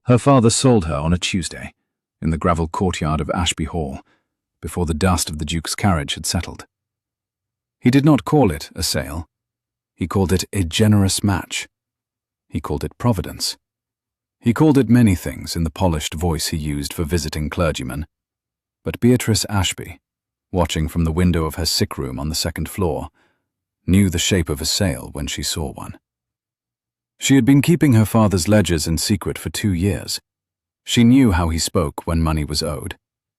Her father sold her on a Tuesday, in the gravel courtyard of Ashby Hall, before the dust of the Duke's carriage had settled. He did not call it a sale. He called it a generous match. He called it providence. He called it many things in the polished voice he used for visiting clergymen. But Beatrice Ashby, watching from the window of her sick room on the second floor, knew the shape of a sale when she saw one. She had been keeping her father's ledgers in secret for 2 years. She knew how he spoke when money was owed,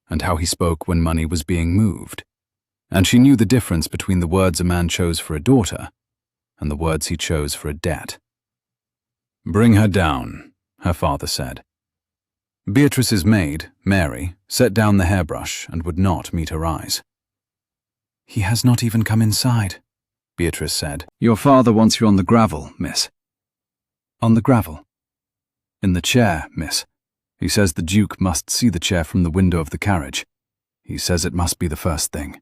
and how he spoke when money was being moved. And she knew the difference between the words a man chose for a daughter and the words he chose for a debt. "Bring her down," her father said. Beatrice's maid, Mary, set down the hairbrush and would not meet her eyes. "He has not even come inside," Beatrice said. "Your father wants you on the gravel, miss." "On the gravel?" "In the chair, miss. He says the Duke must see the chair from the window of the carriage. He says it must be the first thing."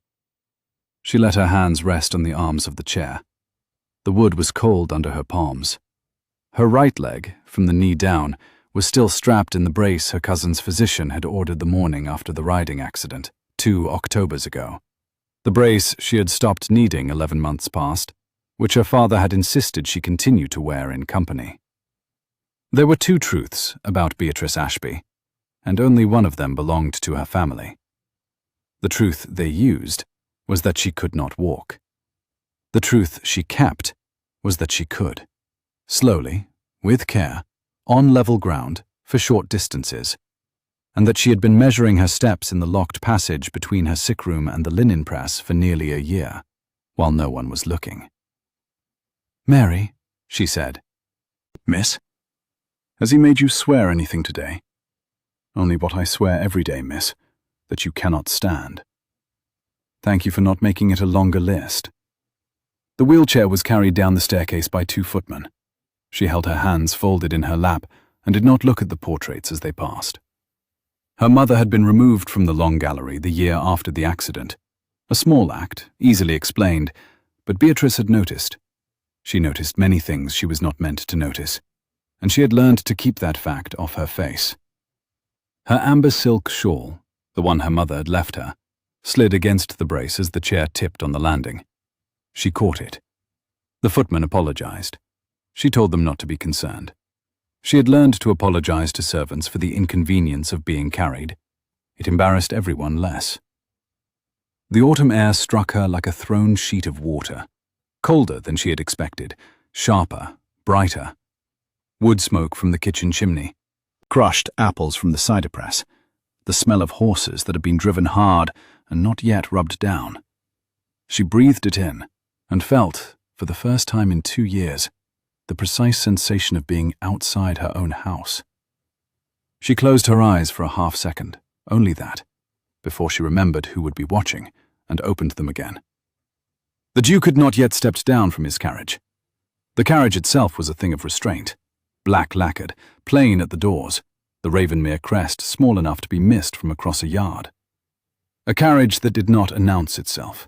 She let her hands rest on the arms of the chair. The wood was cold under her palms. Her right leg, from the knee down, was still strapped in the brace her cousin's physician had ordered the morning after the riding accident, 2 Octobers ago. The brace she had stopped needing 11 months past, which her father had insisted she continue to wear in company. There were 2 truths about Beatrice Ashby, and only one of them belonged to her family. The truth they used was that she could not walk. The truth she kept was that she could. Slowly, with care, on level ground, for short distances, and that she had been measuring her steps in the locked passage between her sick room and the linen press for nearly a year, while no one was looking. "Mary," she said. "Miss? Has he made you swear anything today?" "Only what I swear every day, miss, that you cannot stand." "Thank you for not making it a longer list." The wheelchair was carried down the staircase by 2 footmen. She held her hands folded in her lap and did not look at the portraits as they passed. Her mother had been removed from the long gallery the year after the accident. A small act, easily explained, but Beatrice had noticed. She noticed many things she was not meant to notice, and she had learned to keep that fact off her face. Her amber silk shawl, the one her mother had left her, slid against the brace as the chair tipped on the landing. She caught it. The footman apologized. She told them not to be concerned. She had learned to apologize to servants for the inconvenience of being carried. It embarrassed everyone less. The autumn air struck her like a thrown sheet of water, colder than she had expected, sharper, brighter. Wood smoke from the kitchen chimney, crushed apples from the cider press, the smell of horses that had been driven hard and not yet rubbed down. She breathed it in and felt, for the first time in 2 years, the precise sensation of being outside her own house. She closed her eyes for a half-second, only that, before she remembered who would be watching, and opened them again. The Duke had not yet stepped down from his carriage. The carriage itself was a thing of restraint, black lacquered, plain at the doors, the Ravenmere crest small enough to be missed from across a yard. A carriage that did not announce itself.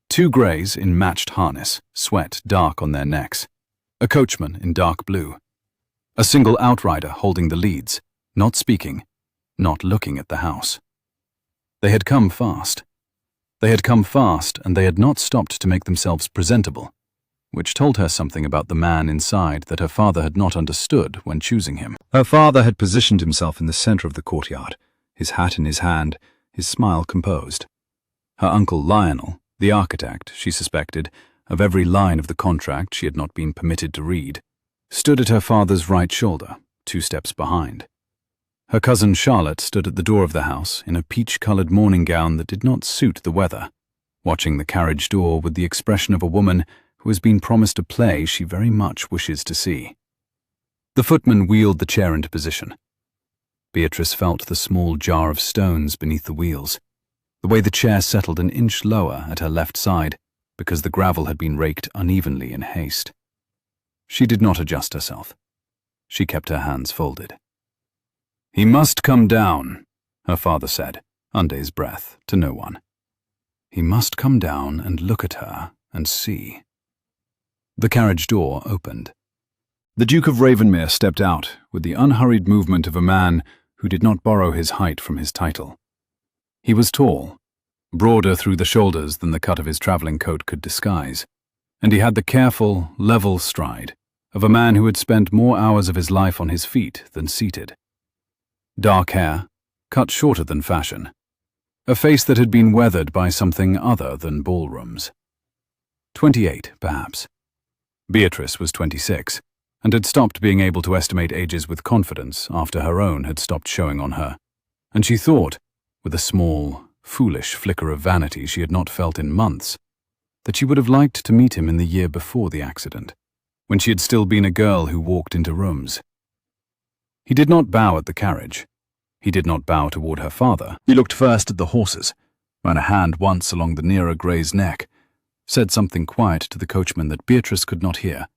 2 greys in matched harness, sweat dark on their necks. A coachman in dark blue. A single outrider holding the leads, not speaking, not looking at the house. They had come fast. They had come fast, and they had not stopped to make themselves presentable, which told her something about the man inside that her father had not understood when choosing him. Her father had positioned himself in the center of the courtyard, his hat in his hand, his smile composed. Her uncle Lionel, the architect, she suspected, of every line of the contract she had not been permitted to read, stood at her father's right shoulder, 2 steps behind. Her cousin Charlotte stood at the door of the house in a peach-colored morning gown that did not suit the weather, watching the carriage door with the expression of a woman who has been promised a play she very much wishes to see. The footman wheeled the chair into position. Beatrice felt the small jar of stones beneath the wheels, the way the chair settled an inch lower at her left side because the gravel had been raked unevenly in haste. She did not adjust herself. She kept her hands folded. "He must come down," her father said, under his breath, to no one. He must come down and look at her and see. The carriage door opened. The Duke of Ravenmere stepped out with the unhurried movement of a man who did not borrow his height from his title. He was tall, broader through the shoulders than the cut of his travelling coat could disguise, and he had the careful, level stride of a man who had spent more hours of his life on his feet than seated. Dark hair, cut shorter than fashion, a face that had been weathered by something other than ballrooms. 28, perhaps. Beatrice was 26, and had stopped being able to estimate ages with confidence after her own had stopped showing on her, and she thought, with a small, foolish flicker of vanity she had not felt in months, that she would have liked to meet him in the year before the accident, when she had still been a girl who walked into rooms. He did not bow at the carriage. He did not bow toward her father. He looked first at the horses, ran a hand once along the nearer grey's neck, said something quiet to the coachman that Beatrice could not hear,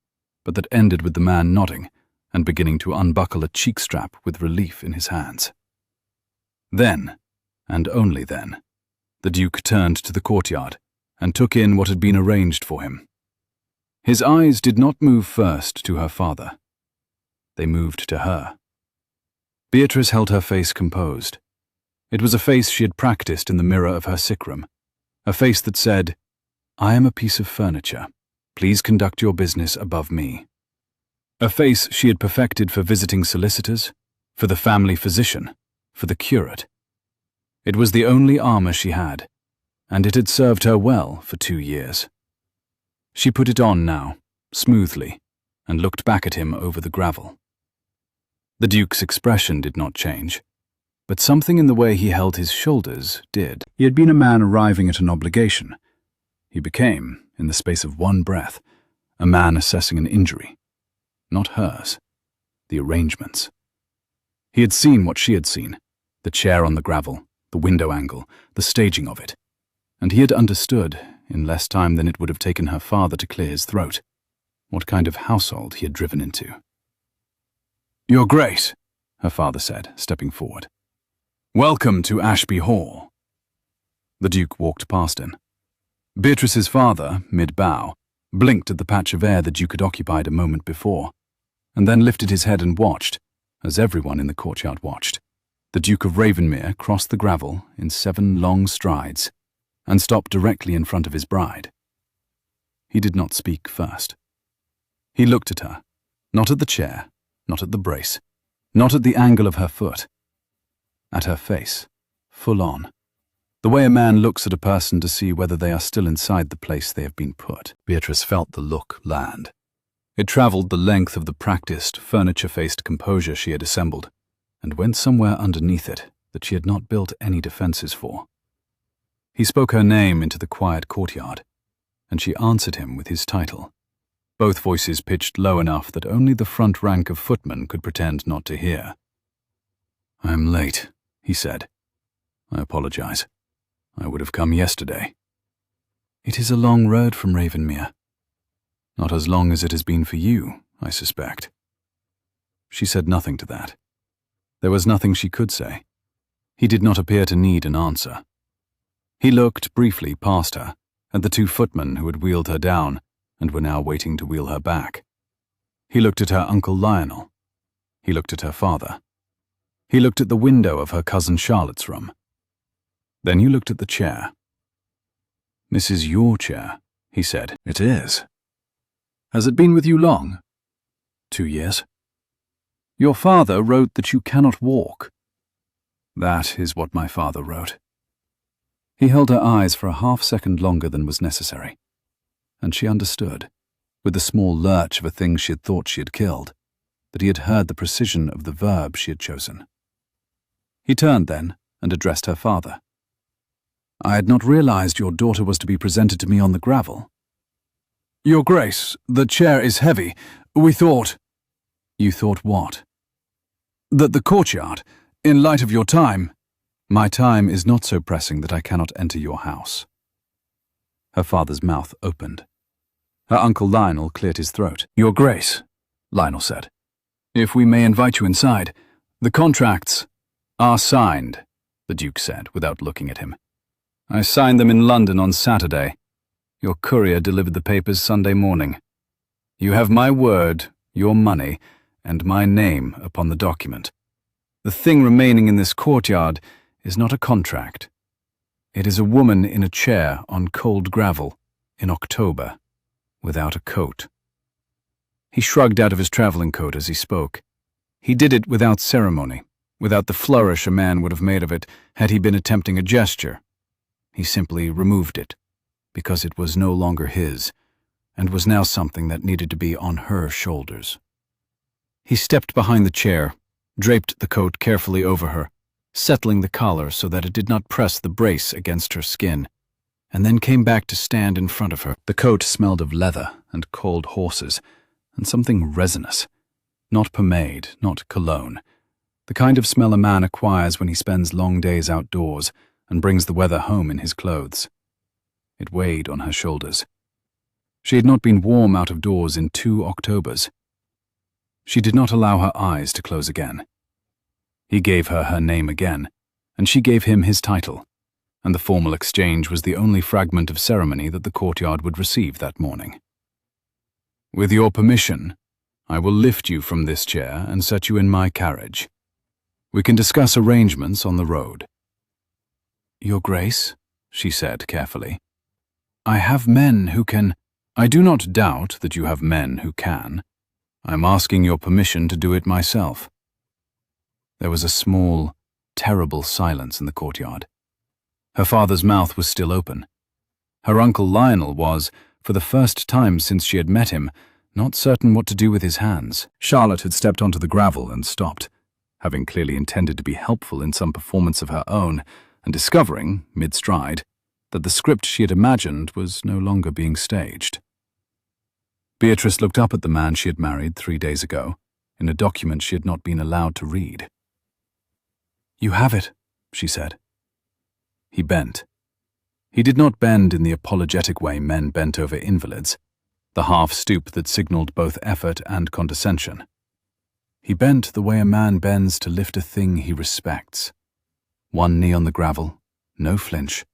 but that ended with the man nodding and beginning to unbuckle a cheek strap with relief in his hands. Then, and only then, the Duke turned to the courtyard and took in what had been arranged for him. His eyes did not move first to her father. They moved to her. Beatrice held her face composed. It was a face she had practiced in the mirror of her sick room, a face that said, "I am a piece of furniture. Please conduct your business above me." A face she had perfected for visiting solicitors, for the family physician, for the curate. It was the only armor she had, and it had served her well for 2 years. She put it on now, smoothly, and looked back at him over the gravel. The Duke's expression did not change, but something in the way he held his shoulders did. He had been a man arriving at an obligation. He became, in the space of one breath, a man assessing an injury. Not hers. The arrangements. He had seen what she had seen, the chair on the gravel, the window angle, the staging of it, and he had understood, in less time than it would have taken her father to clear his throat, what kind of household he had driven into. "Your Grace," her father said, stepping forward. "Welcome to Ashby Hall." The Duke walked past him. Beatrice's father, mid-bow, blinked at the patch of air the Duke had occupied a moment before, and then lifted his head and watched, as everyone in the courtyard watched. The Duke of Ravenmere crossed the gravel in 7 long strides and stopped directly in front of his bride. He did not speak first. He looked at her, not at the chair, not at the brace, not at the angle of her foot. At her face, full on. The way a man looks at a person to see whether they are still inside the place they have been put. Beatrice felt the look land. It travelled the length of the practiced, furniture-faced composure she had assembled, and went somewhere underneath it that she had not built any defences for. He spoke her name into the quiet courtyard, and she answered him with his title, both voices pitched low enough that only the front rank of footmen could pretend not to hear. "I am late," he said. "I apologize. I would have come yesterday." "It is a long road from Ravenmere." "Not as long as it has been for you, I suspect." She said nothing to that. There was nothing she could say. He did not appear to need an answer. He looked briefly past her at the 2 footmen who had wheeled her down and were now waiting to wheel her back. He looked at her Uncle Lionel. He looked at her father. He looked at the window of her cousin Charlotte's room. Then he looked at the chair. "This is your chair," he said. "It is. Has it been with you long?" 2 years. "Your father wrote that you cannot walk." "That is what my father wrote." He held her eyes for a half-second longer than was necessary, and she understood, with the small lurch of a thing she had thought she had killed, that he had heard the precision of the verb she had chosen. He turned then and addressed her father. "I had not realized your daughter was to be presented to me on the gravel." "Your Grace, the chair is heavy. We thought—" "You thought what?" "That the courtyard, in light of your time—" "My time is not so pressing that I cannot enter your house." Her father's mouth opened. Her Uncle Lionel cleared his throat. "Your Grace," Lionel said, "if we may invite you inside, the contracts—" "Are signed," the Duke said, without looking at him. "I signed them in London on Saturday. Your courier delivered the papers Sunday morning. You have my word your money, and my name upon the document. The thing remaining in this courtyard is not a contract. It is a woman in a chair on cold gravel in October, without a coat." He shrugged out of his traveling coat as he spoke. He did it without ceremony, without the flourish a man would have made of it had he been attempting a gesture. He simply removed it, because it was no longer his, and was now something that needed to be on her shoulders. He stepped behind the chair, draped the coat carefully over her, settling the collar so that it did not press the brace against her skin, and then came back to stand in front of her. The coat smelled of leather and cold horses, and something resinous. Not pomade, not cologne. The kind of smell a man acquires when he spends long days outdoors and brings the weather home in his clothes. It weighed on her shoulders. She had not been warm out of doors in 2 Octobers. She did not allow her eyes to close again. He gave her her name again, and she gave him his title, and the formal exchange was the only fragment of ceremony that the courtyard would receive that morning. "With your permission, I will lift you from this chair and set you in my carriage. We can discuss arrangements on the road." "Your Grace," she said carefully, "I have men who can—" "I do not doubt that you have men who can. I'm asking your permission to do it myself." There was a small, terrible silence in the courtyard. Her father's mouth was still open. Her uncle Lionel was, for the first time since she had met him, not certain what to do with his hands. Charlotte had stepped onto the gravel and stopped, having clearly intended to be helpful in some performance of her own, and discovering, mid-stride, that the script she had imagined was no longer being staged. Beatrice looked up at the man she had married 3 days ago, in a document she had not been allowed to read. "You have it," she said. He bent. He did not bend in the apologetic way men bent over invalids, the half-stoop that signaled both effort and condescension. He bent the way a man bends to lift a thing he respects. One knee on the gravel, no flinch,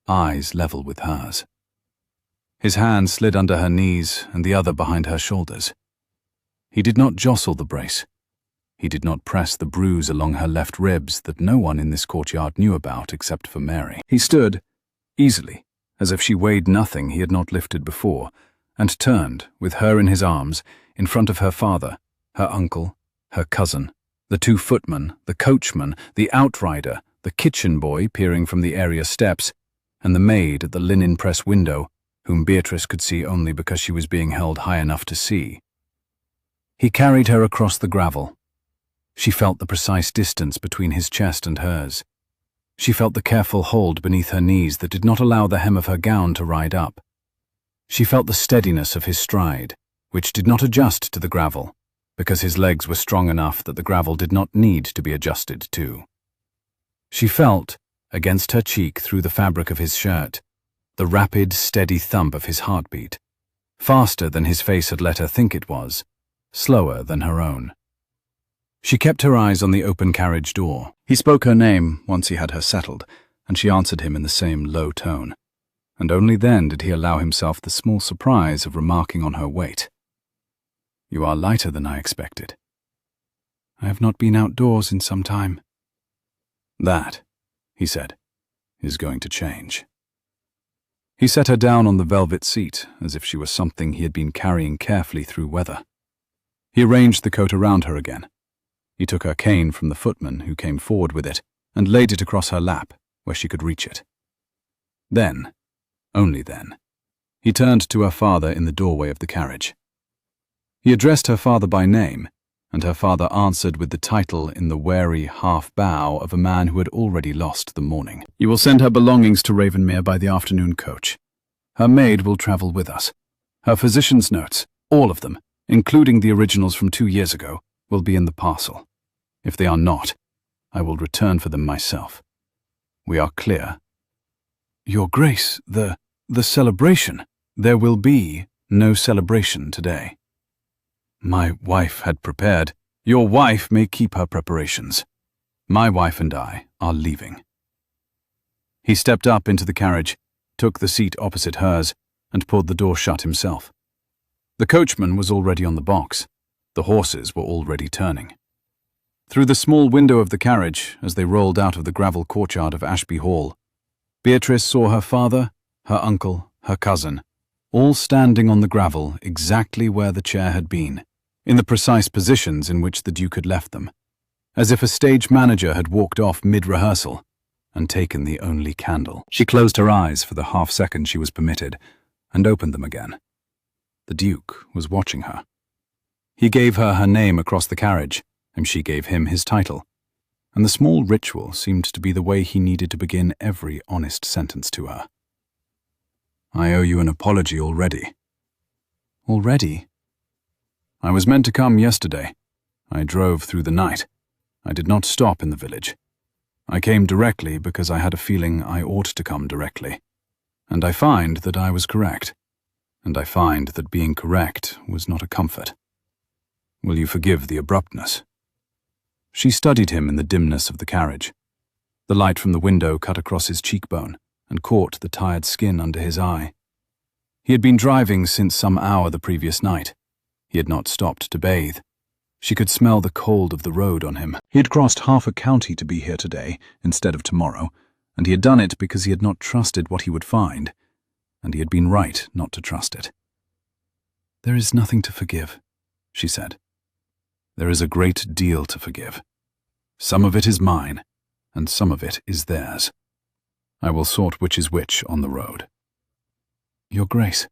eyes level with hers. His hand slid under her knees and the other behind her shoulders. He did not jostle the brace. He did not press the bruise along her left ribs that no one in this courtyard knew about except for Mary. He stood, easily, as if she weighed nothing he had not lifted before, and turned, with her in his arms, in front of her father, her uncle, her cousin, the 2 footmen, the coachman, the outrider, the kitchen boy peering from the area steps, and the maid at the linen press window, whom Beatrice could see only because she was being held high enough to see. He carried her across the gravel. She felt the precise distance between his chest and hers. She felt the careful hold beneath her knees that did not allow the hem of her gown to ride up. She felt the steadiness of his stride, which did not adjust to the gravel, because his legs were strong enough that the gravel did not need to be adjusted to. She felt, against her cheek through the fabric of his shirt, the rapid, steady thump of his heartbeat, faster than his face had let her think it was, slower than her own. She kept her eyes on the open carriage door. He spoke her name once he had her settled, and she answered him in the same low tone, and only then did he allow himself the small surprise of remarking on her weight. "You are lighter than I expected." "I have not been outdoors in some time." "That," he said, "is going to change." He set her down on the velvet seat, as if she was something he had been carrying carefully through weather. He arranged the coat around her again. He took her cane from the footman who came forward with it and laid it across her lap, where she could reach it. Then, only then, he turned to her father in the doorway of the carriage. He addressed her father by name, and her father answered with the title in the wary half-bow of a man who had already lost the morning. "You will send her belongings to Ravenmere by the afternoon coach. Her maid will travel with us. Her physician's notes, all of them, including the originals from 2 years ago, will be in the parcel. If they are not, I will return for them myself. We are clear?" "Your Grace, the celebration." "There will be no celebration today. My wife had prepared. Your wife may keep her preparations. My wife and I are leaving." He stepped up into the carriage, took the seat opposite hers, and pulled the door shut himself. The coachman was already on the box. The horses were already turning. Through the small window of the carriage, as they rolled out of the gravel courtyard of Ashby Hall, Beatrice saw her father, her uncle, her cousin, all standing on the gravel exactly where the chair had been, in the precise positions in which the Duke had left them, as if a stage manager had walked off mid-rehearsal and taken the only candle. She closed her eyes for the half-second she was permitted and opened them again. The Duke was watching her. He gave her her name across the carriage, and she gave him his title, and the small ritual seemed to be the way he needed to begin every honest sentence to her. "I owe you an apology already." "Already?" "I was meant to come yesterday. I drove through the night. I did not stop in the village. I came directly because I had a feeling I ought to come directly. And I find that I was correct. And I find that being correct was not a comfort. Will you forgive the abruptness?" She studied him in the dimness of the carriage. The light from the window cut across his cheekbone and caught the tired skin under his eye. He had been driving since some hour the previous night. He had not stopped to bathe. She could smell the cold of the road on him. He had crossed half a county to be here today instead of tomorrow, and he had done it because he had not trusted what he would find, and he had been right not to trust it. "There is nothing to forgive," she said. "There is a great deal to forgive. Some of it is mine, and some of it is theirs. I will sort which is which on the road." "Your Grace."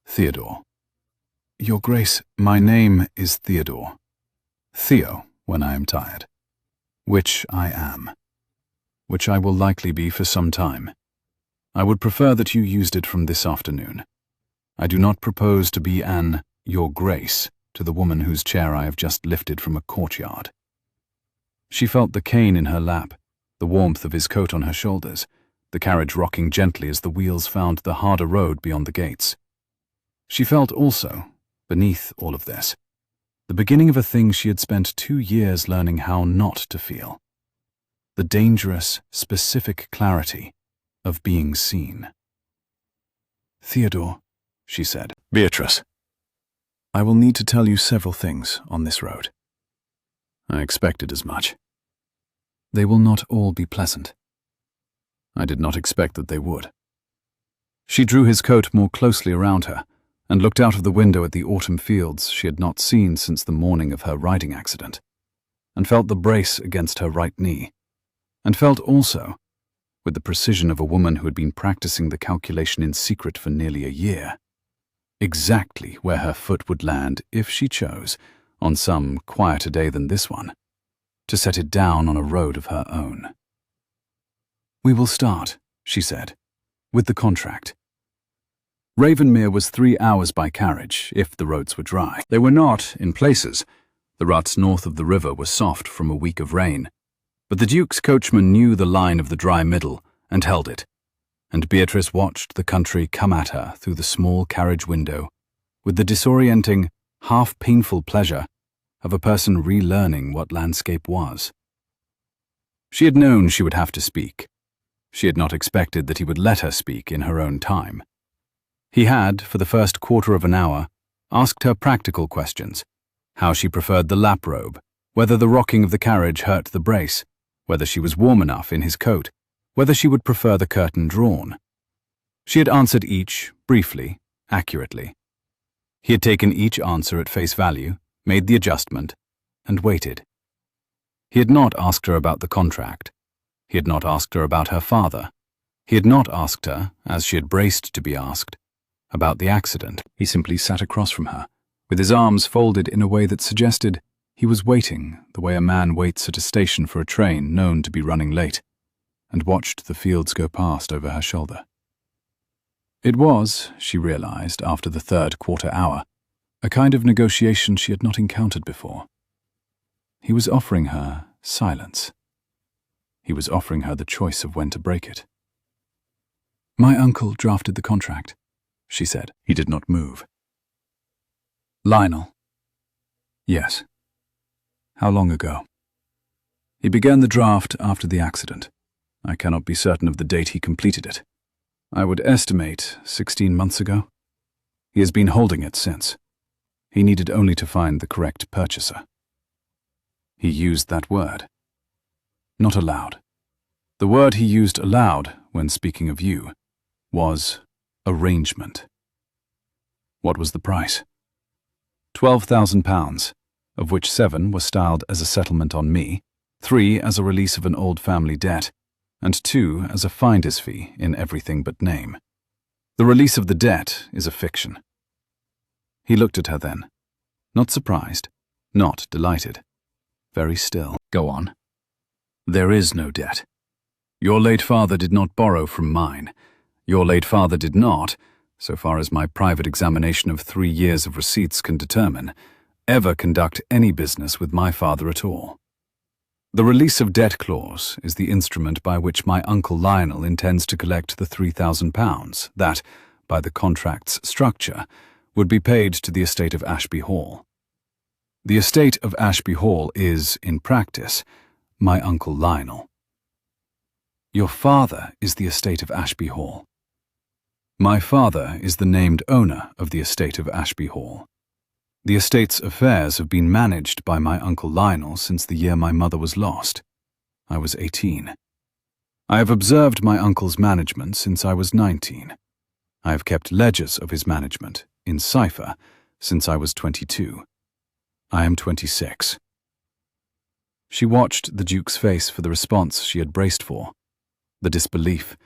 "Theodore." "Your Grace, my name is Theodore. Theo, when I am tired. Which I am. Which I will likely be for some time. I would prefer that you used it from this afternoon. I do not propose to be an Your Grace to the woman whose chair I have just lifted from a courtyard." She felt the cane in her lap, the warmth of his coat on her shoulders, the carriage rocking gently as the wheels found the harder road beyond the gates. She felt also, beneath all of this, the beginning of a thing she had spent 2 years learning how not to feel. The dangerous, specific clarity of being seen. "Theodore," she said. "Beatrice. I will need to tell you several things on this road." "I expected as much." "They will not all be pleasant." "I did not expect that they would." She drew his coat more closely around her and looked out of the window at the autumn fields she had not seen since the morning of her riding accident, and felt the brace against her right knee, and felt also, with the precision of a woman who had been practicing the calculation in secret for nearly a year, exactly where her foot would land if she chose, on some quieter day than this one, to set it down on a road of her own. "We will start," she said, "with the contract." Ravenmere was 3 hours by carriage, if the roads were dry. They were not, in places. The ruts north of the river were soft from a week of rain, but the Duke's coachman knew the line of the dry middle and held it, and Beatrice watched the country come at her through the small carriage window with the disorienting, half-painful pleasure of a person relearning what landscape was. She had known she would have to speak. She had not expected that he would let her speak in her own time. He had, for the first quarter of an hour, asked her practical questions: how she preferred the lap robe, whether the rocking of the carriage hurt the brace, whether she was warm enough in his coat, whether she would prefer the curtain drawn. She had answered each, briefly, accurately. He had taken each answer at face value, made the adjustment, and waited. He had not asked her about the contract. He had not asked her about her father. He had not asked her, as she had braced to be asked, about the accident. He simply sat across from her, with his arms folded in a way that suggested he was waiting the way a man waits at a station for a train known to be running late, and watched the fields go past over her shoulder. It was, she realized after the third quarter hour, a kind of negotiation she had not encountered before. He was offering her silence. He was offering her the choice of when to break it. "My uncle drafted the contract," she said. He did not move. "Lionel?" "Yes." "How long ago?" "He began the draft after the accident. I cannot be certain of the date he completed it. I would estimate 16 months ago. He has been holding it since. He needed only to find the correct purchaser. He used that word. Not aloud. The word he used aloud when speaking of you was arrangement. What was the price? £12,000, of which 7 were styled as a settlement on me, 3 as a release of an old family debt, and 2 as a finder's fee in everything but name. The release of the debt is a fiction. He looked at her then, not surprised, not delighted, very still. Go on. There is no debt. Your late father did not borrow from mine. Your late father did not, so far as my private examination of 3 years of receipts can determine, ever conduct any business with my father at all. The release of debt clause is the instrument by which my Uncle Lionel intends to collect the £3,000 that, by the contract's structure, would be paid to the estate of Ashby Hall. The estate of Ashby Hall is, in practice, my Uncle Lionel. Your father is the estate of Ashby Hall. My father is the named owner of the estate of Ashby Hall. The estate's affairs have been managed by my Uncle Lionel since the year my mother was lost. I was 18. I have observed my uncle's management since I was 19. I have kept ledgers of his management, in cipher, since I was 22. I am 26. She watched the Duke's face for the response she had braced for. The disbelief,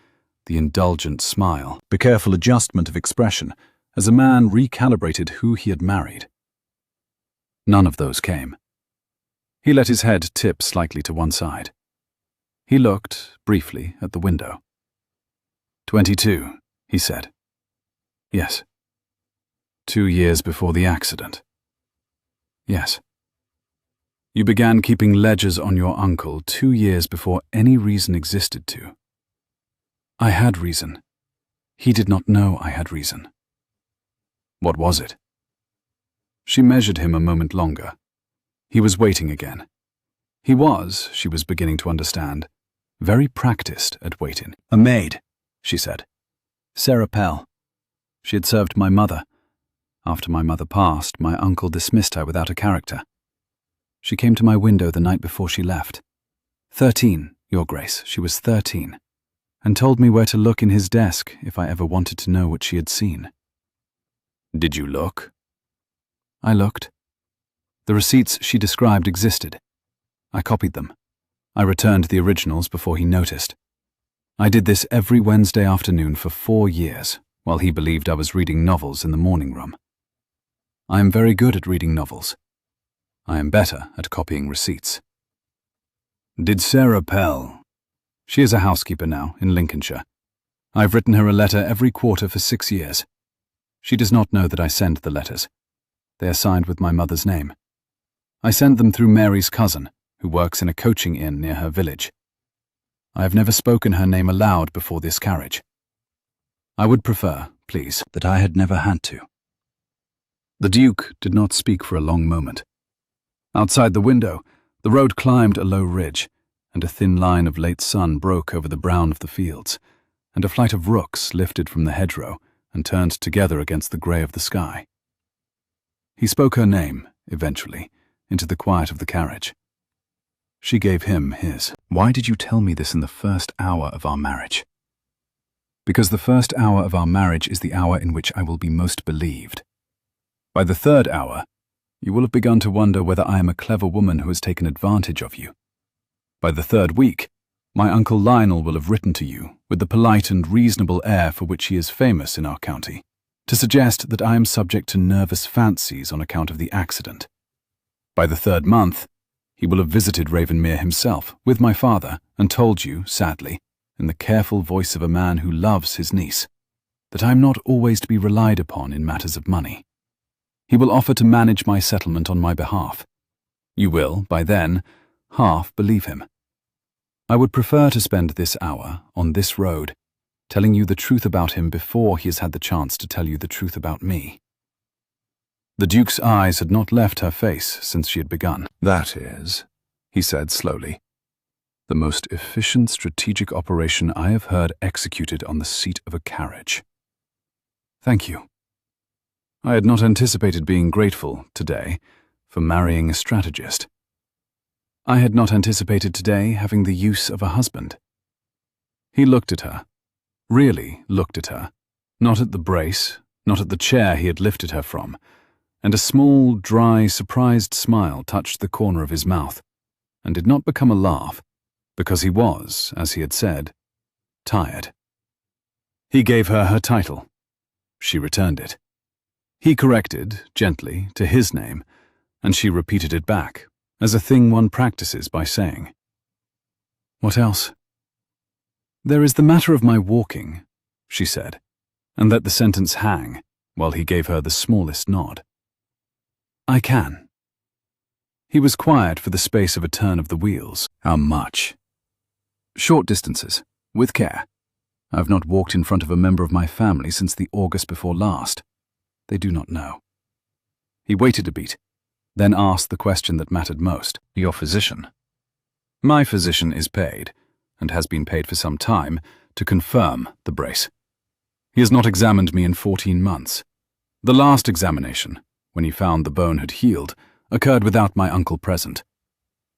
the indulgent smile, the careful adjustment of expression, as a man recalibrated who he had married. None of those came. He let his head tip slightly to one side. He looked, briefly, at the window. 22, he said. Yes. 2 years before the accident. Yes. You began keeping ledgers on your uncle 2 years before any reason existed to. I had reason. He did not know I had reason. What was it? She measured him a moment longer. He was waiting again. He was, she was beginning to understand, very practiced at waiting. A maid, she said. Sarah Pell. She had served my mother. After my mother passed, my uncle dismissed her without a character. She came to my window the night before she left. 13, Your Grace, she was 13, and told me where to look in his desk if I ever wanted to know what she had seen. Did you look? I looked. The receipts she described existed. I copied them. I returned the originals before he noticed. I did this every Wednesday afternoon for 4 years, while he believed I was reading novels in the morning room. I am very good at reading novels. I am better at copying receipts. Did Sarah Pell? She is a housekeeper now, in Lincolnshire. I've written her a letter every quarter for 6 years. She does not know that I send the letters. They are signed with my mother's name. I send them through Mary's cousin, who works in a coaching inn near her village. I have never spoken her name aloud before this carriage. I would prefer, please, that I had never had to. The Duke did not speak for a long moment. Outside the window, the road climbed a low ridge, and a thin line of late sun broke over the brown of the fields, and a flight of rooks lifted from the hedgerow and turned together against the grey of the sky. He spoke her name, eventually, into the quiet of the carriage. She gave him his. Why did you tell me this in the first hour of our marriage? Because the first hour of our marriage is the hour in which I will be most believed. By the 3rd hour, you will have begun to wonder whether I am a clever woman who has taken advantage of you. By the 3rd week, my Uncle Lionel will have written to you, with the polite and reasonable air for which he is famous in our county, to suggest that I am subject to nervous fancies on account of the accident. By the 3rd month, he will have visited Ravenmere himself, with my father, and told you, sadly, in the careful voice of a man who loves his niece, that I am not always to be relied upon in matters of money. He will offer to manage my settlement on my behalf. You will, by then, half believe him. I would prefer to spend this hour, on this road, telling you the truth about him before he has had the chance to tell you the truth about me. The Duke's eyes had not left her face since she had begun. That is, he said slowly, the most efficient strategic operation I have heard executed on the seat of a carriage. Thank you. I had not anticipated being grateful today for marrying a strategist. I had not anticipated today having the use of a husband. He looked at her, really looked at her, not at the brace, not at the chair he had lifted her from, and a small, dry, surprised smile touched the corner of his mouth, and did not become a laugh, because he was, as he had said, tired. He gave her her title. She returned it. He corrected, gently, to his name, and she repeated it back, as a thing one practices by saying. What else? There is the matter of my walking, she said, and let the sentence hang, while he gave her the smallest nod. I can. He was quiet for the space of a turn of the wheels. How much? Short distances, with care. I have not walked in front of a member of my family since the August before last. They do not know. He waited a beat, then asked the question that mattered most. Your physician? My physician is paid, and has been paid for some time, to confirm the brace. He has not examined me in 14 months. The last examination, when he found the bone had healed, occurred without my uncle present.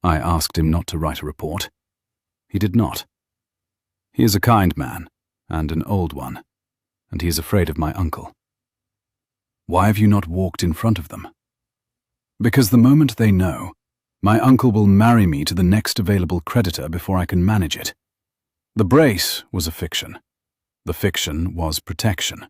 I asked him not to write a report. He did not. He is a kind man, and an old one, and he is afraid of my uncle. Why have you not walked in front of them? Because the moment they know, my uncle will marry me to the next available creditor before I can manage it. The brace was a fiction. The fiction was protection.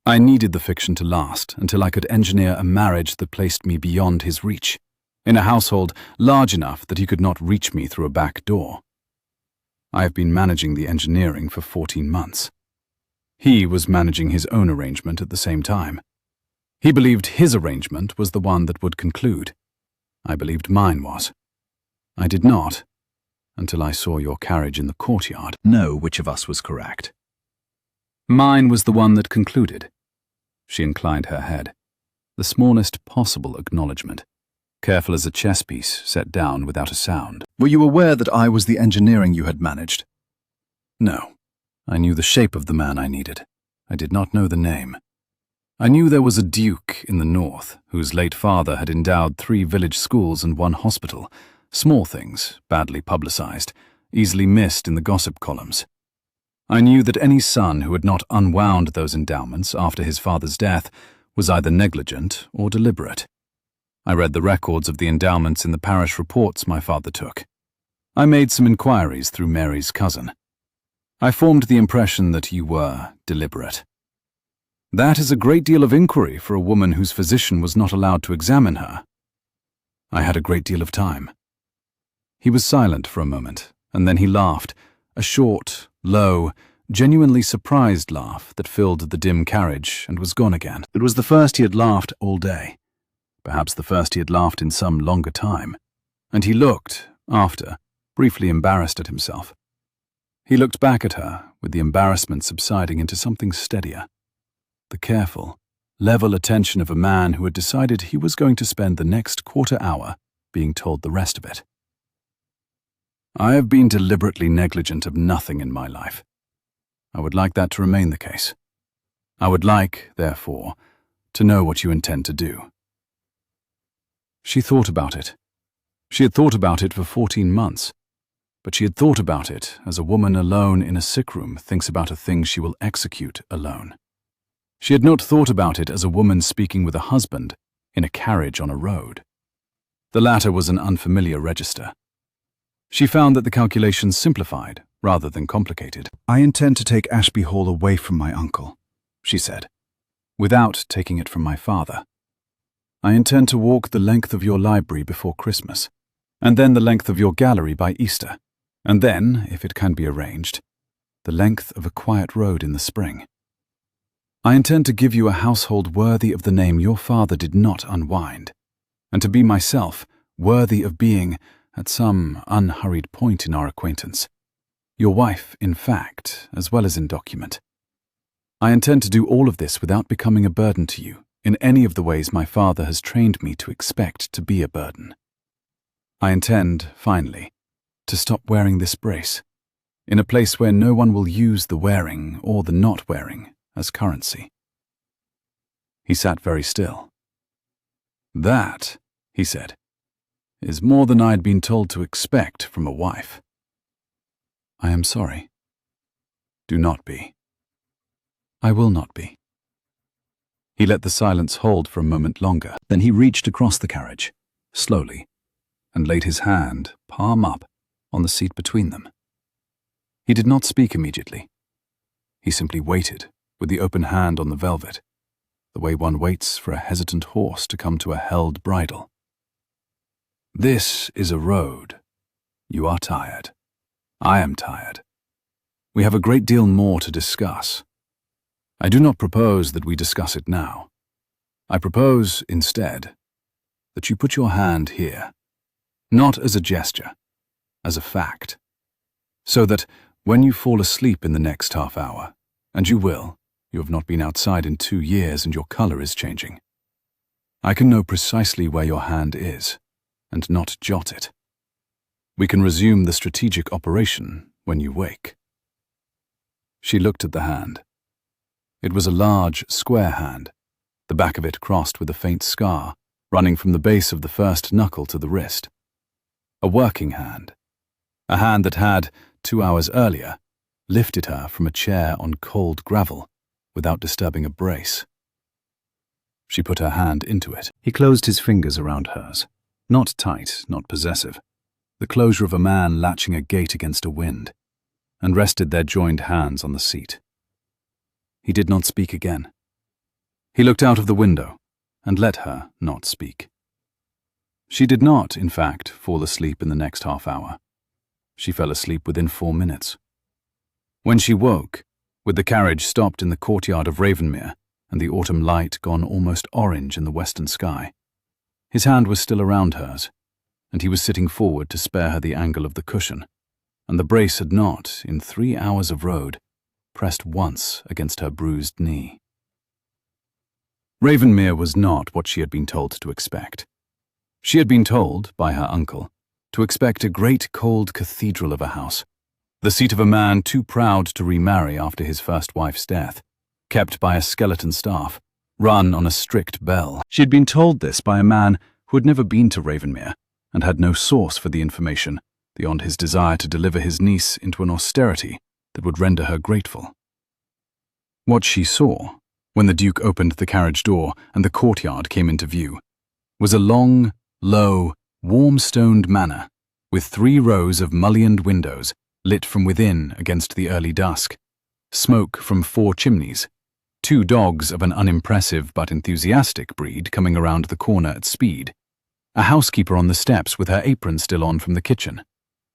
I needed the fiction to last until I could engineer a marriage that placed me beyond his reach, in a household large enough that he could not reach me through a back door. I have been managing the engineering for 14 months. He was managing his own arrangement at the same time. He believed his arrangement was the one that would conclude. I believed mine was. I did not, until I saw your carriage in the courtyard, know which of us was correct. Mine was the one that concluded. She inclined her head, the smallest possible acknowledgement, careful as a chess piece set down without a sound. Were you aware that I was the engineering you had managed? No. I knew the shape of the man I needed. I did not know the name. I knew there was a duke in the north whose late father had endowed 3 village schools and 1 hospital, small things, badly publicized, easily missed in the gossip columns. I knew that any son who had not unwound those endowments after his father's death was either negligent or deliberate. I read the records of the endowments in the parish reports my father took. I made some inquiries through Mary's cousin. I formed the impression that you were deliberate. That is a great deal of inquiry for a woman whose physician was not allowed to examine her. I had a great deal of time. He was silent for a moment, and then he laughed, a short, low, genuinely surprised laugh that filled the dim carriage and was gone again. It was the first he had laughed all day, perhaps the first he had laughed in some longer time, and he looked, after, briefly embarrassed at himself. He looked back at her, with the embarrassment subsiding into something steadier. The careful, level attention of a man who had decided he was going to spend the next quarter hour being told the rest of it. I have been deliberately negligent of nothing in my life. I would like that to remain the case. I would like, therefore, to know what you intend to do. She thought about it. She had thought about it for 14 months, but she had thought about it as a woman alone in a sick room thinks about a thing she will execute alone. She had not thought about it as a woman speaking with a husband in a carriage on a road. The latter was an unfamiliar register. She found that the calculations simplified rather than complicated. I intend to take Ashby Hall away from my uncle, she said, without taking it from my father. I intend to walk the length of your library before Christmas, and then the length of your gallery by Easter, and then, if it can be arranged, the length of a quiet road in the spring. I intend to give you a household worthy of the name your father did not unwind, and to be myself worthy of being, at some unhurried point in our acquaintance, your wife in fact as well as in document. I intend to do all of this without becoming a burden to you in any of the ways my father has trained me to expect to be a burden. I intend, finally, to stop wearing this brace, in a place where no one will use the wearing or the not wearing as currency. He sat very still. "That," he said, "is more than I'd been told to expect from a wife." "I am sorry." "Do not be." "I will not be." He let the silence hold for a moment longer. Then he reached across the carriage, slowly, and laid his hand, palm up, on the seat between them. He did not speak immediately. He simply waited, with the open hand on the velvet, the way one waits for a hesitant horse to come to a held bridle. "This is a road. You are tired. I am tired. We have a great deal more to discuss. I do not propose that we discuss it now. I propose, instead, that you put your hand here, not as a gesture, as a fact, so that when you fall asleep in the next half hour, and you will, you have not been outside in 2 years and your color is changing, I can know precisely where your hand is, and not jot it. We can resume the strategic operation when you wake." She looked at the hand. It was a large, square hand, the back of it crossed with a faint scar, running from the base of the first knuckle to the wrist. A working hand. A hand that had, 2 hours earlier, lifted her from a chair on cold gravel without disturbing a brace. She put her hand into it. He closed his fingers around hers. Not tight, not possessive. The closure of a man latching a gate against a wind, and rested their joined hands on the seat. He did not speak again. He looked out of the window and let her not speak. She did not, in fact, fall asleep in the next half hour. She fell asleep within 4 minutes. When she woke, with the carriage stopped in the courtyard of Ravenmere and the autumn light gone almost orange in the western sky, his hand was still around hers, and he was sitting forward to spare her the angle of the cushion, and the brace had not, in 3 hours of road, pressed once against her bruised knee. Ravenmere was not what she had been told to expect. She had been told, by her uncle, to expect a great cold cathedral of a house, the seat of a man too proud to remarry after his first wife's death, kept by a skeleton staff, run on a strict bell. She had been told this by a man who had never been to Ravenmere and had no source for the information beyond his desire to deliver his niece into an austerity that would render her grateful. What she saw, when the Duke opened the carriage door and the courtyard came into view, was a long, low, warm-stoned manor with 3 rows of mullioned windows lit from within against the early dusk, smoke from 4 chimneys, 2 dogs of an unimpressive but enthusiastic breed coming around the corner at speed, a housekeeper on the steps with her apron still on from the kitchen,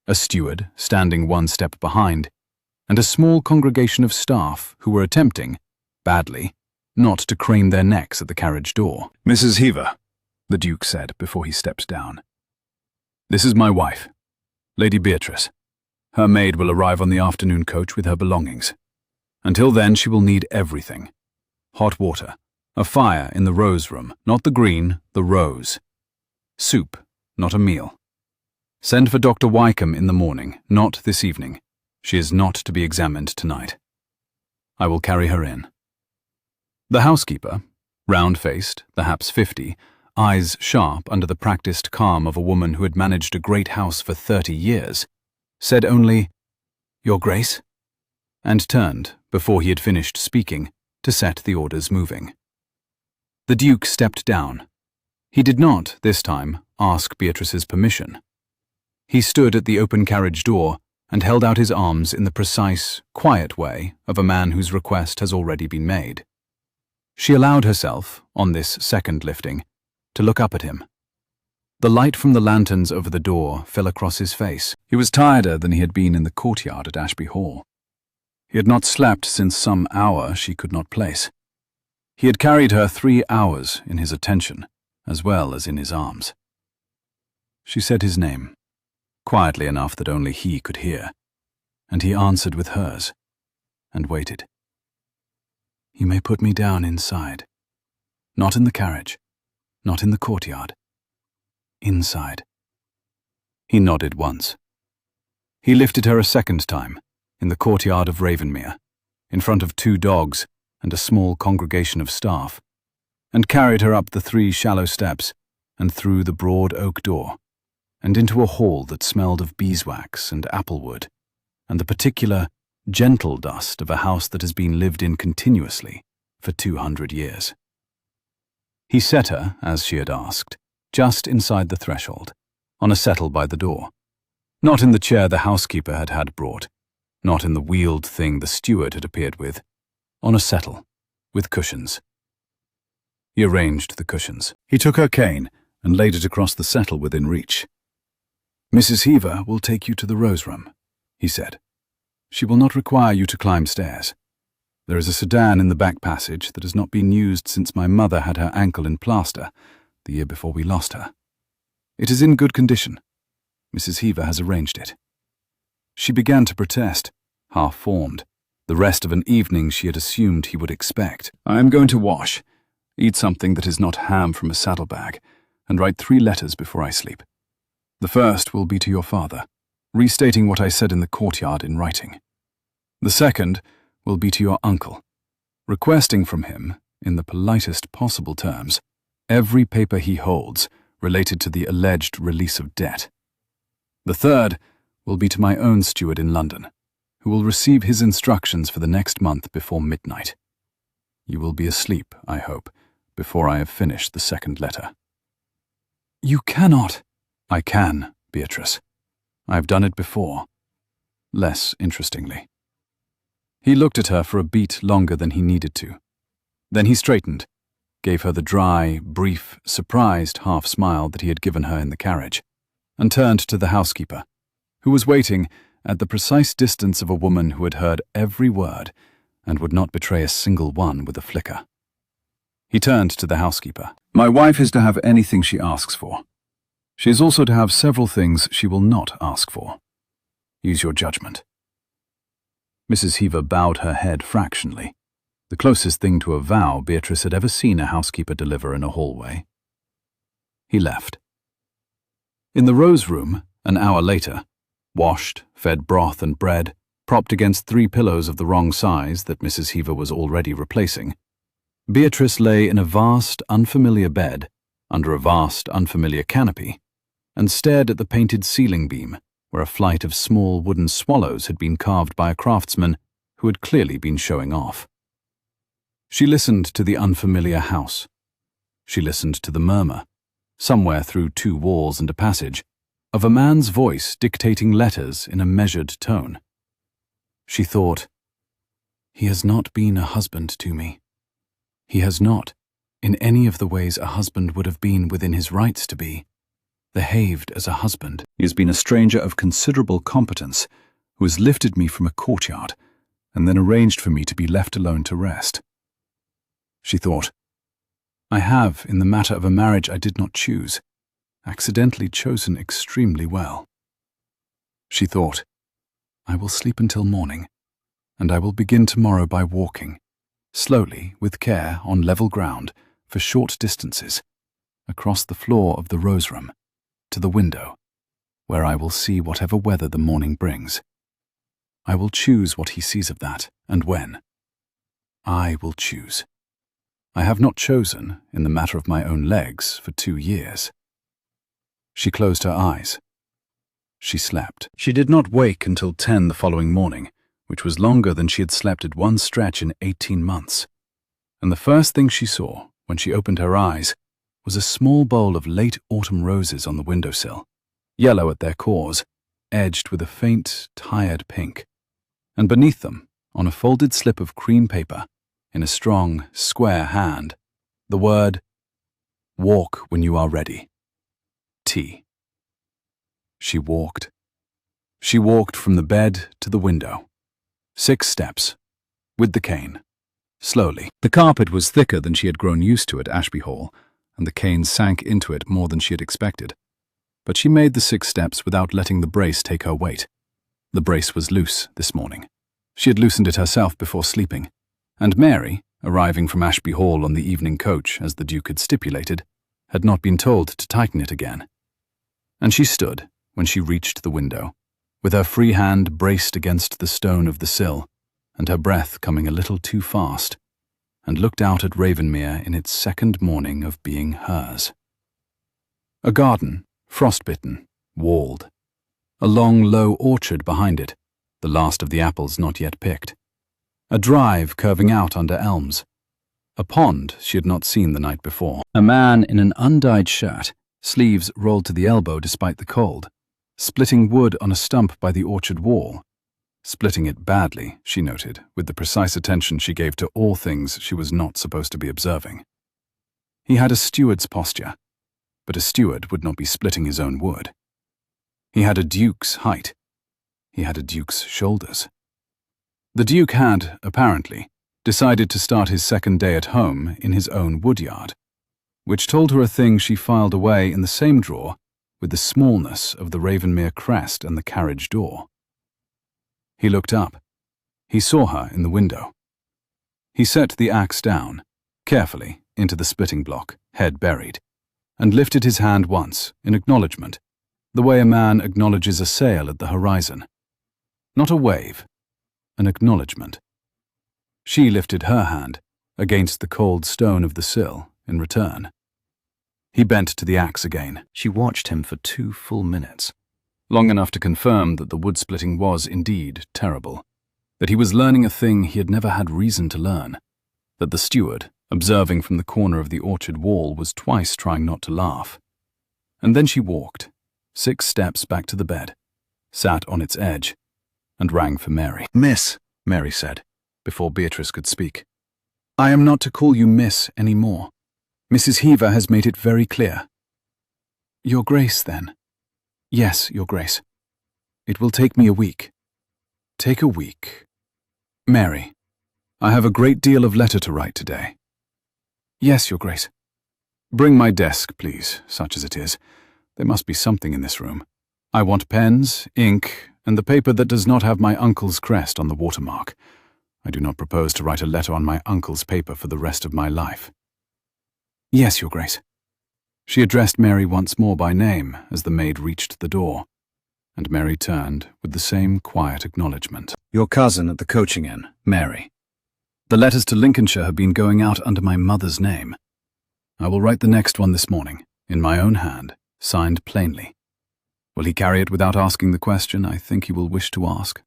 a steward standing 1 step behind, and a small congregation of staff who were attempting, badly, not to crane their necks at the carriage door. "Mrs. Heaver," the Duke said before he stepped down. "This is my wife, Lady Beatrice. Her maid will arrive on the afternoon coach with her belongings. Until then she will need everything. Hot water, a fire in the rose room, not the green, the rose. Soup, not a meal. Send for Dr. Wykeham in the morning, not this evening. She is not to be examined tonight. I will carry her in." The housekeeper, round-faced, perhaps 50, eyes sharp under the practiced calm of a woman who had managed a great house for 30 years, said only, "Your Grace," and turned, before he had finished speaking, to set the orders moving. The Duke stepped down. He did not, this time, ask Beatrice's permission. He stood at the open carriage door and held out his arms in the precise, quiet way of a man whose request has already been made. She allowed herself, on this second lifting, to look up at him. The light from the lanterns over the door fell across his face. He was tireder than he had been in the courtyard at Ashby Hall. He had not slept since some hour she could not place. He had carried her 3 hours in his attention, as well as in his arms. She said his name, quietly enough that only he could hear, and he answered with hers, and waited. "You may put me down inside. Not in the carriage, not in the courtyard. Inside." He nodded once. He lifted her a second time, in the courtyard of Ravenmere, in front of 2 dogs and a small congregation of staff, and carried her up the 3 shallow steps and through the broad oak door, and into a hall that smelled of beeswax and applewood, and the particular, gentle dust of a house that has been lived in continuously for 200 years. He set her, as she had asked, just inside the threshold, on a settle by the door, not in the chair the housekeeper had brought, not in the wheeled thing the steward had appeared with, on a settle, with cushions. He arranged the cushions. He took her cane and laid it across the settle within reach. "Mrs. Heaver will take you to the rose room," he said. "She will not require you to climb stairs. There is a sedan in the back passage that has not been used since my mother had her ankle in plaster, the year before we lost her. It is in good condition. Mrs. Heaver has arranged it." She began to protest, half-formed, the rest of an evening she had assumed he would expect. "I am going to wash, eat something that is not ham from a saddlebag, and write 3 letters before I sleep. The first will be to your father, restating what I said in the courtyard in writing. The second will be to your uncle, requesting from him, in the politest possible terms, every paper he holds related to the alleged release of debt. The third will be to my own steward in London, who will receive his instructions for the next month before midnight. You will be asleep, I hope, before I have finished the second letter." "You cannot." "I can, Beatrice. I have done it before. Less interestingly." He looked at her for a beat longer than he needed to. Then he straightened, gave her the dry, brief, surprised half-smile that he had given her in the carriage, and turned to the housekeeper, who was waiting at the precise distance of a woman who had heard every word and would not betray a single one with a flicker. He turned to the housekeeper. "My wife is to have anything she asks for. She is also to have several things she will not ask for. Use your judgment." Mrs. Heaver bowed her head fractionally, the closest thing to a vow Beatrice had ever seen a housekeeper deliver in a hallway. He left. In the rose room, an hour later, washed, fed broth and bread, propped against 3 pillows of the wrong size that Mrs. Heaver was already replacing, Beatrice lay in a vast, unfamiliar bed, under a vast, unfamiliar canopy, and stared at the painted ceiling beam where a flight of small wooden swallows had been carved by a craftsman who had clearly been showing off. She listened to the unfamiliar house. She listened to the murmur, somewhere through 2 walls and a passage, of a man's voice dictating letters in a measured tone. She thought, "He has not been a husband to me. He has not, in any of the ways a husband would have been within his rights to be, behaved as a husband. He has been a stranger of considerable competence, who has lifted me from a courtyard, and then arranged for me to be left alone to rest." She thought, "I have, in the matter of a marriage I did not choose, accidentally chosen extremely well." She thought, "I will sleep until morning, and I will begin tomorrow by walking, slowly, with care, on level ground, for short distances, across the floor of the rose room, to the window, where I will see whatever weather the morning brings. I will choose what he sees of that, and when. I will choose. I have not chosen, in the matter of my own legs, for 2 years." She closed her eyes. She slept. She did not wake until 10 the following morning, which was longer than she had slept at one stretch in 18 months. And the first thing she saw, when she opened her eyes, was a small bowl of late autumn roses on the windowsill, yellow at their cores, edged with a faint, tired pink. And beneath them, on a folded slip of cream paper, in a strong, square hand, the word, "Walk when you are ready. T." She walked. She walked from the bed to the window. 6 steps, with the cane, slowly. The carpet was thicker than she had grown used to at Ashby Hall, and the cane sank into it more than she had expected. But she made the 6 steps without letting the brace take her weight. The brace was loose this morning. She had loosened it herself before sleeping, and Mary, arriving from Ashby Hall on the evening coach, as the Duke had stipulated, had not been told to tighten it again. And she stood, when she reached the window, with her free hand braced against the stone of the sill, and her breath coming a little too fast, and looked out at Ravenmere in its second morning of being hers. A garden, frostbitten, walled. A long, low orchard behind it, the last of the apples not yet picked. A drive curving out under elms. A pond she had not seen the night before. A man in an undyed shirt, sleeves rolled to the elbow despite the cold, splitting wood on a stump by the orchard wall. Splitting it badly, she noted, with the precise attention she gave to all things she was not supposed to be observing. He had a steward's posture, but a steward would not be splitting his own wood. He had a duke's height. He had a duke's shoulders. The duke had, apparently, decided to start his second day at home in his own woodyard, which told her a thing she filed away in the same drawer with the smallness of the Ravenmere crest and the carriage door. He looked up. He saw her in the window. He set the axe down, carefully, into the splitting block, head buried, and lifted his hand once, in acknowledgement, the way a man acknowledges a sail at the horizon. Not a wave, an acknowledgement. She lifted her hand, against the cold stone of the sill, in return. He bent to the axe again. She watched him for 2 full minutes, long enough to confirm that the wood-splitting was indeed terrible, that he was learning a thing he had never had reason to learn, that the steward, observing from the corner of the orchard wall, was twice trying not to laugh. And then she walked, 6 steps back to the bed, sat on its edge, and rang for Mary. "Miss," Mary said, before Beatrice could speak. "I am not to call you Miss any more. Mrs. Heaver has made it very clear." "Your Grace, then?" "Yes, Your Grace. It will take me a week." "Take a week." "Mary, I have a great deal of letter to write today." "Yes, Your Grace." "Bring my desk, please, such as it is. There must be something in this room. I want pens, ink, and the paper that does not have my uncle's crest on the watermark. I do not propose to write a letter on my uncle's paper for the rest of my life." "Yes, Your Grace." She addressed Mary once more by name as the maid reached the door, and Mary turned with the same quiet acknowledgement. "Your cousin at the coaching inn, Mary. The letters to Lincolnshire have been going out under my mother's name. I will write the next one this morning, in my own hand, signed plainly. Will he carry it without asking the question I think he will wish to ask?"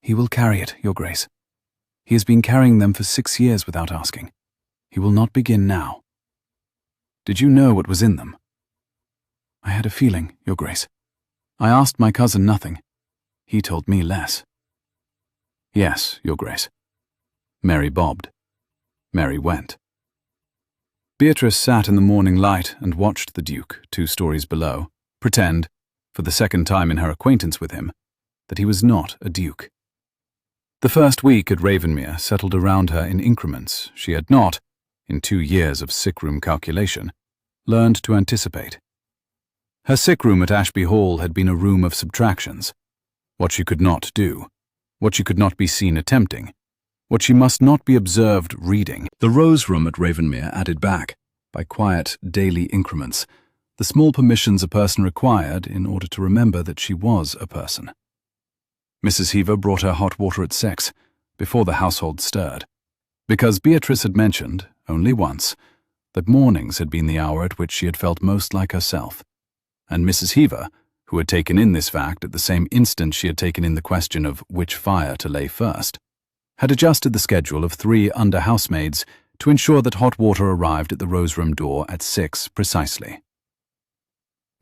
"He will carry it, Your Grace. He has been carrying them for 6 years without asking. He will not begin now." "Did you know what was in them?" "I had a feeling, Your Grace. I asked my cousin nothing. He told me less." "Yes, Your Grace." Mary bobbed. Mary went. Beatrice sat in the morning light and watched the Duke, 2 stories below, pretend, for the second time in her acquaintance with him, that he was not a duke. The first week at Ravenmere settled around her in increments she had not, in 2 years of sick-room calculation, learned to anticipate. Her sick-room at Ashby Hall had been a room of subtractions. What she could not do, what she could not be seen attempting, what she must not be observed reading. The Rose Room at Ravenmere added back, by quiet daily increments, the small permissions a person required in order to remember that she was a person. Mrs. Heaver brought her hot water at 6, before the household stirred, because Beatrice had mentioned, only once, that mornings had been the hour at which she had felt most like herself, and Mrs. Heaver, who had taken in this fact at the same instant she had taken in the question of which fire to lay first, had adjusted the schedule of 3 under-housemaids to ensure that hot water arrived at the Rose Room door at 6 precisely.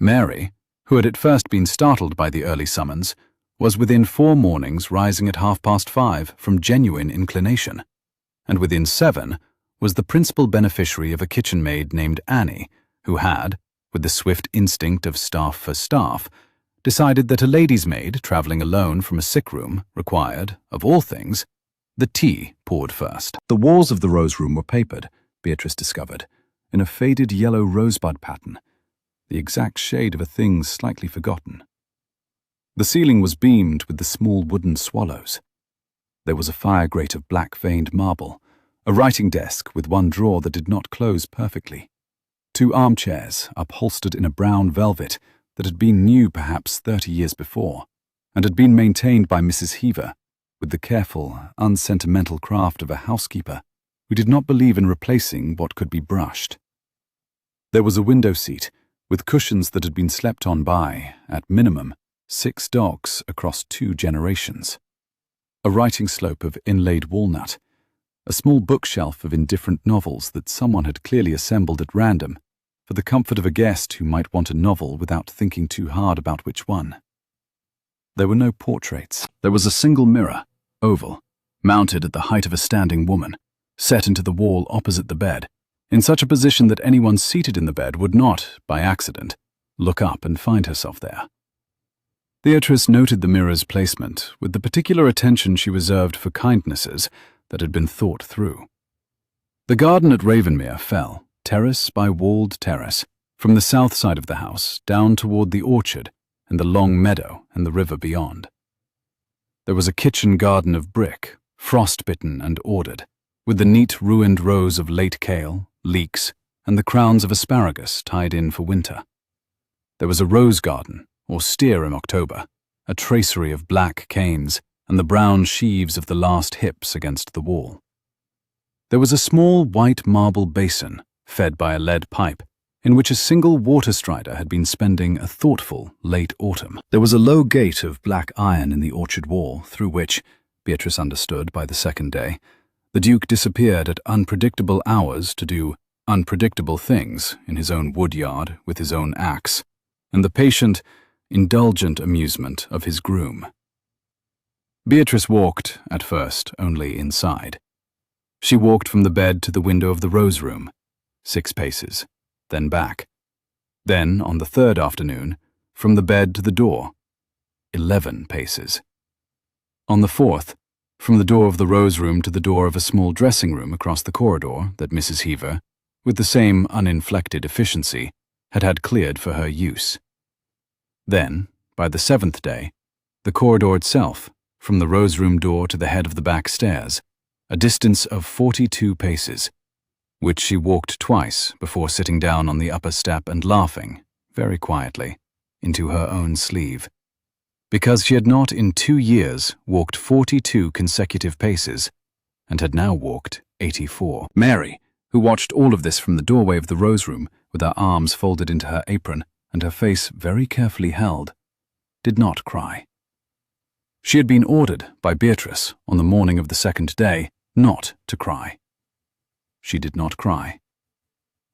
Mary, who had at first been startled by the early summons, was within 4 mornings rising at 5:30 from genuine inclination, and within 7 was the principal beneficiary of a kitchen maid named Annie, who had, with the swift instinct of staff for staff, decided that a lady's maid travelling alone from a sick room required, of all things, the tea poured first. The walls of the Rose Room were papered, Beatrice discovered, in a faded yellow rosebud pattern, the exact shade of a thing slightly forgotten. The ceiling was beamed with the small wooden swallows. There was a fire grate of black-veined marble, a writing desk with 1 drawer that did not close perfectly, 2 armchairs upholstered in a brown velvet that had been new perhaps 30 years before, and had been maintained by Mrs. Heaver with the careful, unsentimental craft of a housekeeper, who did not believe in replacing what could be brushed. There was a window seat, with cushions that had been slept on by, at minimum, 6 dogs across 2 generations. A writing slope of inlaid walnut, a small bookshelf of indifferent novels that someone had clearly assembled at random for the comfort of a guest who might want a novel without thinking too hard about which one. There were no portraits. There was a single mirror, oval, mounted at the height of a standing woman, set into the wall opposite the bed, in such a position that anyone seated in the bed would not, by accident, look up and find herself there. Beatrice noted the mirror's placement with the particular attention she reserved for kindnesses that had been thought through. The garden at Ravenmere fell, terrace by walled terrace, from the south side of the house down toward the orchard and the long meadow and the river beyond. There was a kitchen garden of brick, frost-bitten and ordered, with the neat ruined rows of late kale, leeks, and the crowns of asparagus tied in for winter. There was a rose garden, austere in October, a tracery of black canes and the brown sheaves of the last hips against the wall. There was a small white marble basin, fed by a lead pipe, in which a single water strider had been spending a thoughtful late autumn. There was a low gate of black iron in the orchard wall, through which, Beatrice understood by the second day, the Duke disappeared at unpredictable hours to do unpredictable things in his own wood yard with his own axe, and the patient, indulgent amusement of his groom. Beatrice walked, at first, only inside. She walked from the bed to the window of the rose room, 6 paces, then back. Then, on the 3rd afternoon, from the bed to the door, 11 paces. On the 4th, from the door of the rose room to the door of a small dressing room across the corridor that Mrs. Heaver, with the same uninflected efficiency, had had cleared for her use. Then, by the 7th day, the corridor itself, from the rose room door to the head of the back stairs, a distance of 42 paces, which she walked twice before sitting down on the upper step and laughing, very quietly, into her own sleeve, because she had not in 2 years walked 42 consecutive paces, and had now walked 84. Mary, who watched all of this from the doorway of the rose room with her arms folded into her apron and her face very carefully held, did not cry. She had been ordered by Beatrice on the morning of the 2nd day not to cry. She did not cry.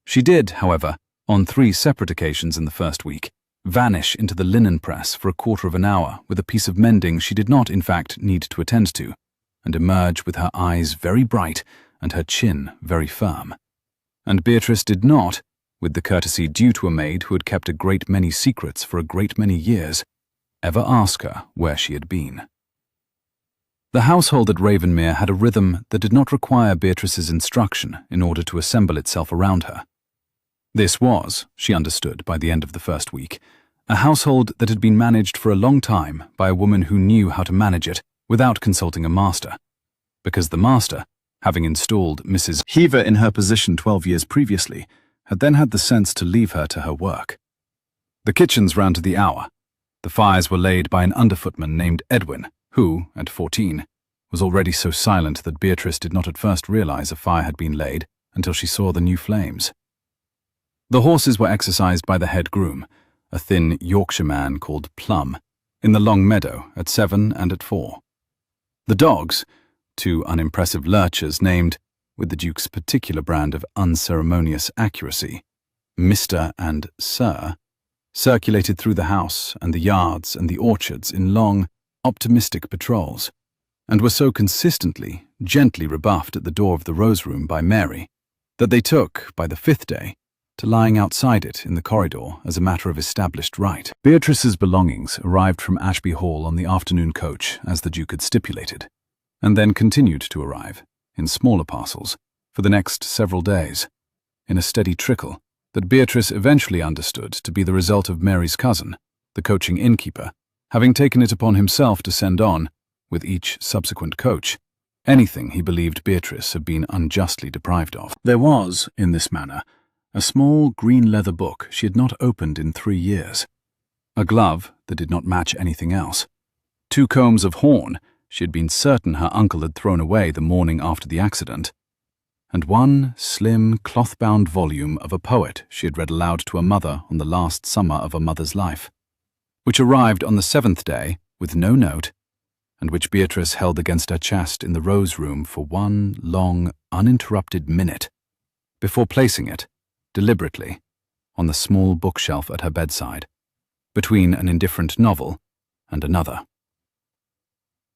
She did, however, on 3 separate occasions in the first week, vanish into the linen press for a quarter of an hour with a piece of mending she did not, in fact, need to attend to, and emerge with her eyes very bright and her chin very firm. And Beatrice did not, with the courtesy due to a maid who had kept a great many secrets for a great many years, ever ask her where she had been. The household at Ravenmere had a rhythm that did not require Beatrice's instruction in order to assemble itself around her. This was, she understood by the end of the first week, a household that had been managed for a long time by a woman who knew how to manage it without consulting a master, because the master, having installed Mrs. Heaver in her position 12 years previously, had then had the sense to leave her to her work. The kitchens ran to the hour. The fires were laid by an underfootman named Edwin, who, at 14, was already so silent that Beatrice did not at first realize a fire had been laid until she saw the new flames. The horses were exercised by the head groom, a thin Yorkshire man called Plum, in the long meadow at 7 and at 4. The dogs, 2 unimpressive lurchers named, with the Duke's particular brand of unceremonious accuracy, Mr. and Sir, circulated through the house and the yards and the orchards in long, optimistic patrols, and were so consistently, gently rebuffed at the door of the rose room by Mary, that they took, by the 5th day, to lying outside it in the corridor as a matter of established right. Beatrice's belongings arrived from Ashby Hall on the afternoon coach, as the Duke had stipulated, and then continued to arrive, in smaller parcels, for the next several days, in a steady trickle that Beatrice eventually understood to be the result of Mary's cousin, the coaching innkeeper, having taken it upon himself to send on, with each subsequent coach, anything he believed Beatrice had been unjustly deprived of. There was, in this manner, a small green leather book she had not opened in 3 years, a glove that did not match anything else, 2 combs of horn she had been certain her uncle had thrown away the morning after the accident, and one slim, cloth-bound volume of a poet she had read aloud to her mother on the last summer of her mother's life, which arrived on the 7th day with no note, and which Beatrice held against her chest in the rose room for one long, uninterrupted minute, before placing it, deliberately, on the small bookshelf at her bedside, between an indifferent novel and another.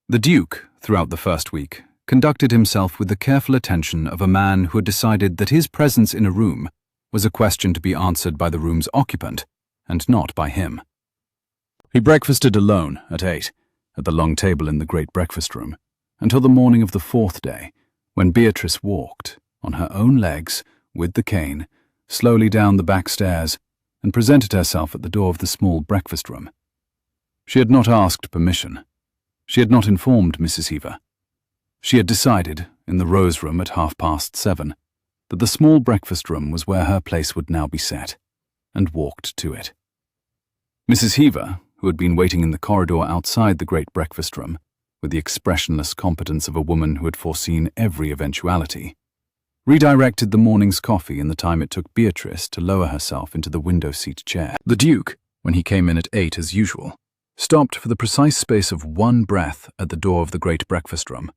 The Duke, throughout the first week, conducted himself with the careful attention of a man who had decided that his presence in a room was a question to be answered by the room's occupant, and not by him. He breakfasted alone at 8, at the long table in the great breakfast room, until the morning of the 4th day, when Beatrice walked, on her own legs, with the cane, slowly down the back stairs, and presented herself at the door of the small breakfast room. She had not asked permission. She had not informed Mrs. Heaver. She had decided, in the rose room at 7:30, that the small breakfast room was where her place would now be set, and walked to it. Mrs. Heaver, who had been waiting in the corridor outside the great breakfast room, with the expressionless competence of a woman who had foreseen every eventuality, redirected the morning's coffee in the time it took Beatrice to lower herself into the window-seat chair. The Duke, when he came in at 8 as usual, stopped for the precise space of one breath at the door of the great breakfast room,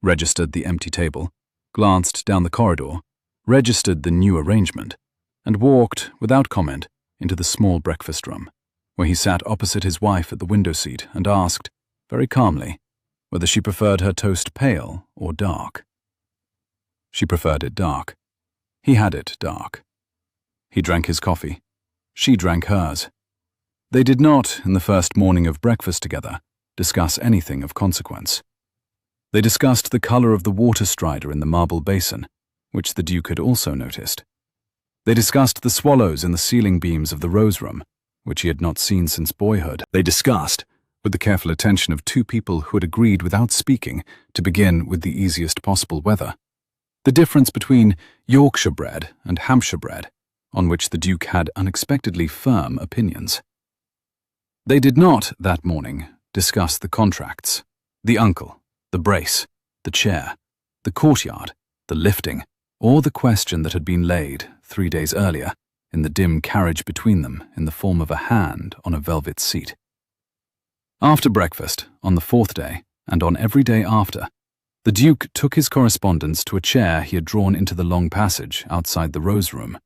registered the empty table, glanced down the corridor, registered the new arrangement, and walked, without comment, into the small breakfast room, where he sat opposite his wife at the window seat and asked, very calmly, whether she preferred her toast pale or dark. She preferred it dark. He had it dark. He drank his coffee. She drank hers. They did not, in the first morning of breakfast together, discuss anything of consequence. They discussed the colour of the water strider in the marble basin, which the Duke had also noticed. They discussed the swallows in the ceiling beams of the rose room, which he had not seen since boyhood. They discussed, with the careful attention of two people who had agreed without speaking to begin with the easiest possible weather, the difference between Yorkshire bread and Hampshire bread, on which the Duke had unexpectedly firm opinions. They did not, that morning, discuss the contracts, the uncle, the brace, the chair, the courtyard, the lifting, or the question that had been laid, 3 days earlier, in the dim carriage between them in the form of a hand on a velvet seat. After breakfast, on the 4th day, and on every day after, the Duke took his correspondence to a chair he had drawn into the long passage outside the rose room,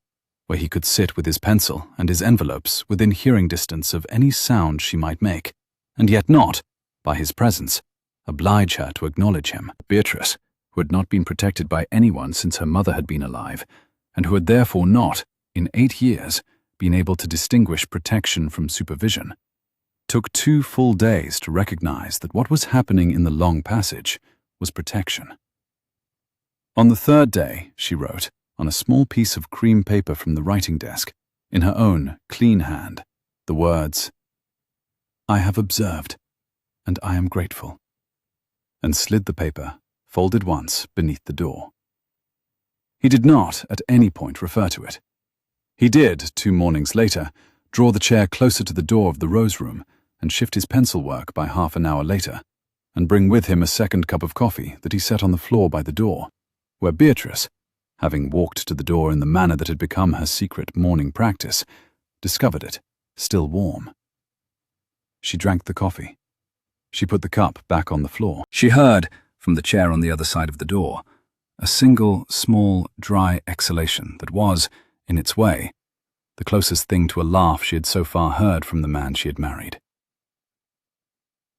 where he could sit with his pencil and his envelopes within hearing distance of any sound she might make, and yet not, by his presence, oblige her to acknowledge him. Beatrice, who had not been protected by anyone since her mother had been alive, and who had therefore not, in 8 years, been able to distinguish protection from supervision, took 2 full days to recognize that what was happening in the long passage was protection. On the 3rd day, she wrote, on a small piece of cream paper from the writing desk, in her own clean hand, the words, "I have observed, and I am grateful," and slid the paper, folded once, beneath the door. He did not, at any point, refer to it. He did, 2 mornings later, draw the chair closer to the door of the rose room and shift his pencil work by half an hour later, and bring with him a second cup of coffee that he set on the floor by the door, where Beatrice, having walked to the door in the manner that had become her secret morning practice, discovered it, still warm. She drank the coffee. She put the cup back on the floor. She heard, from the chair on the other side of the door, a single, small, dry exhalation that was, in its way, the closest thing to a laugh she had so far heard from the man she had married.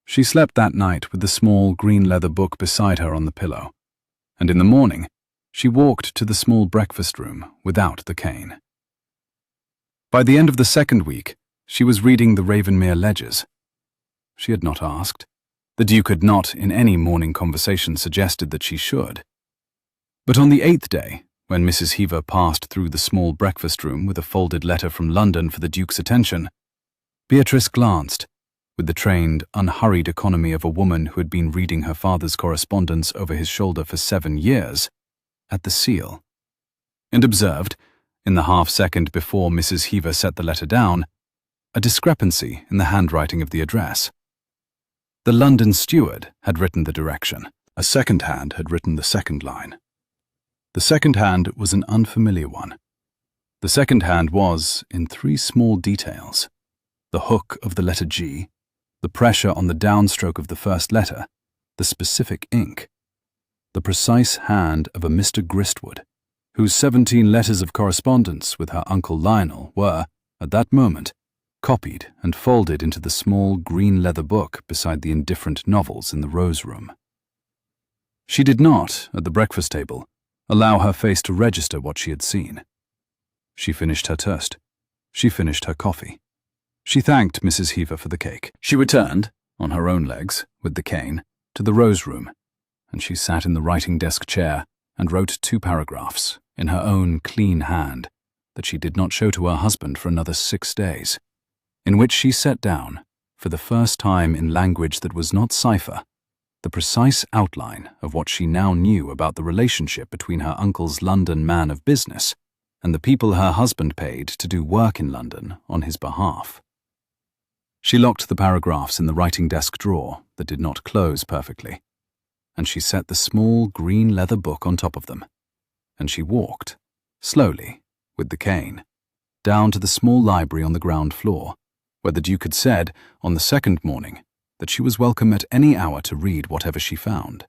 She slept that night with the small green leather book beside her on the pillow, and in the morning she walked to the small breakfast room without the cane. By the end of the 2nd week, she was reading the Ravenmere ledgers. She had not asked. The Duke had not, in any morning conversation, suggested that she should. But on the 8th day, when Mrs. Heaver passed through the small breakfast room with a folded letter from London for the Duke's attention, Beatrice glanced, with the trained, unhurried economy of a woman who had been reading her father's correspondence over his shoulder for 7 years, at the seal, and observed, in the half-second before Mrs. Heaver set the letter down, a discrepancy in the handwriting of the address. The London steward had written the direction. A second hand had written the second line. The second hand was an unfamiliar one. The second hand was, in 3 small details, the hook of the letter G, the pressure on the downstroke of the first letter, the specific ink, the precise hand of a Mr. Gristwood, whose 17 letters of correspondence with her Uncle Lionel were, at that moment, copied and folded into the small green leather book beside the indifferent novels in the rose room. She did not, at the breakfast table, allow her face to register what she had seen. She finished her toast. She finished her coffee. She thanked Mrs. Heaver for the cake. She returned, on her own legs, with the cane, to the rose room, and she sat in the writing desk chair and wrote 2 paragraphs, in her own clean hand, that she did not show to her husband for another 6 days, in which she set down, for the first time in language that was not cipher, the precise outline of what she now knew about the relationship between her uncle's London man of business and the people her husband paid to do work in London on his behalf. She locked the paragraphs in the writing desk drawer that did not close perfectly, and she set the small green leather book on top of them, and she walked, slowly, with the cane, down to the small library on the ground floor, where the Duke had said, on the second morning, that she was welcome at any hour to read whatever she found.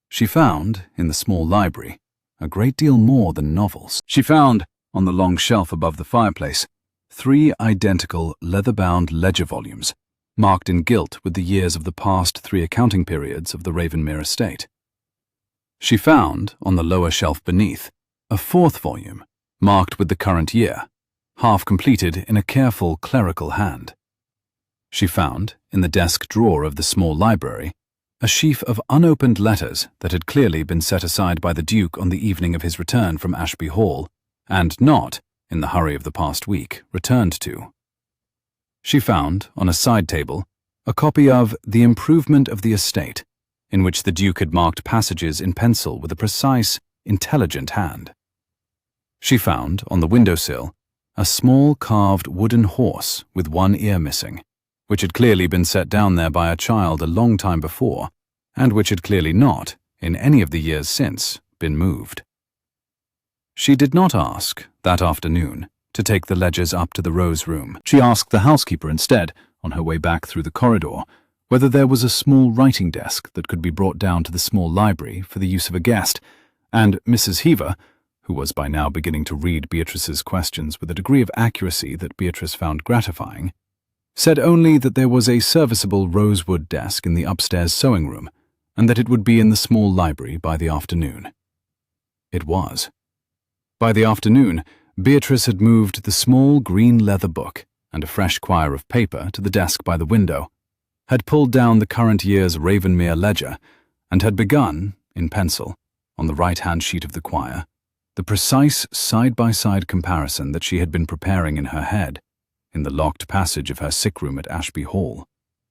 She found, in the small library, a great deal more than novels. She found, on the long shelf above the fireplace, 3 identical leather-bound ledger volumes, marked in gilt with the years of the past 3 accounting periods of the Ravenmere estate. She found, on the lower shelf beneath, a 4th volume, marked with the current year, half completed in a careful clerical hand. She found, in the desk drawer of the small library, a sheaf of unopened letters that had clearly been set aside by the Duke on the evening of his return from Ashby Hall, and not, in the hurry of the past week, returned to. She found, on a side table, a copy of The Improvement of the Estate, in which the Duke had marked passages in pencil with a precise, intelligent hand. She found, on the windowsill, a small carved wooden horse with 1 ear missing, which had clearly been set down there by a child a long time before, and which had clearly not, in any of the years since, been moved. She did not ask, that afternoon, to take the ledgers up to the rose room. She asked the housekeeper instead, on her way back through the corridor, whether there was a small writing desk that could be brought down to the small library for the use of a guest, and Mrs. Heaver, who was by now beginning to read Beatrice's questions with a degree of accuracy that Beatrice found gratifying, said only that there was a serviceable rosewood desk in the upstairs sewing room, and that it would be in the small library by the afternoon. It was. By the afternoon, Beatrice had moved the small green leather book and a fresh quire of paper to the desk by the window, had pulled down the current year's Ravenmere ledger, and had begun, in pencil, on the right-hand sheet of the quire, the precise side-by-side comparison that she had been preparing in her head, in the locked passage of her sick room at Ashby Hall,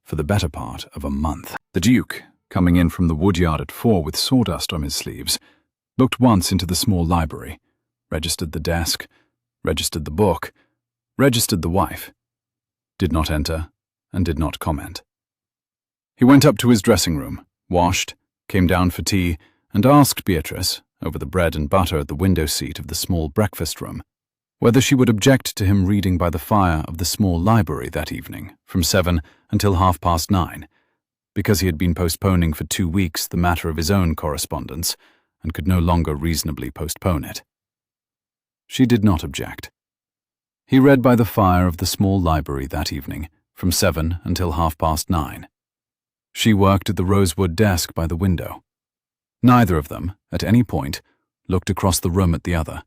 for the better part of a month. The Duke, coming in from the woodyard at 4 with sawdust on his sleeves, looked once into the small library, registered the desk, registered the book, registered the wife, did not enter, and did not comment. He went up to his dressing room, washed, came down for tea, and asked Beatrice, over the bread and butter at the window seat of the small breakfast room, whether she would object to him reading by the fire of the small library that evening, from 7 until 9:30, because he had been postponing for 2 weeks the matter of his own correspondence, and could no longer reasonably postpone it. She did not object. He read by the fire of the small library that evening, from 7 until 9:30. She worked at the rosewood desk by the window. Neither of them, at any point, looked across the room at the other,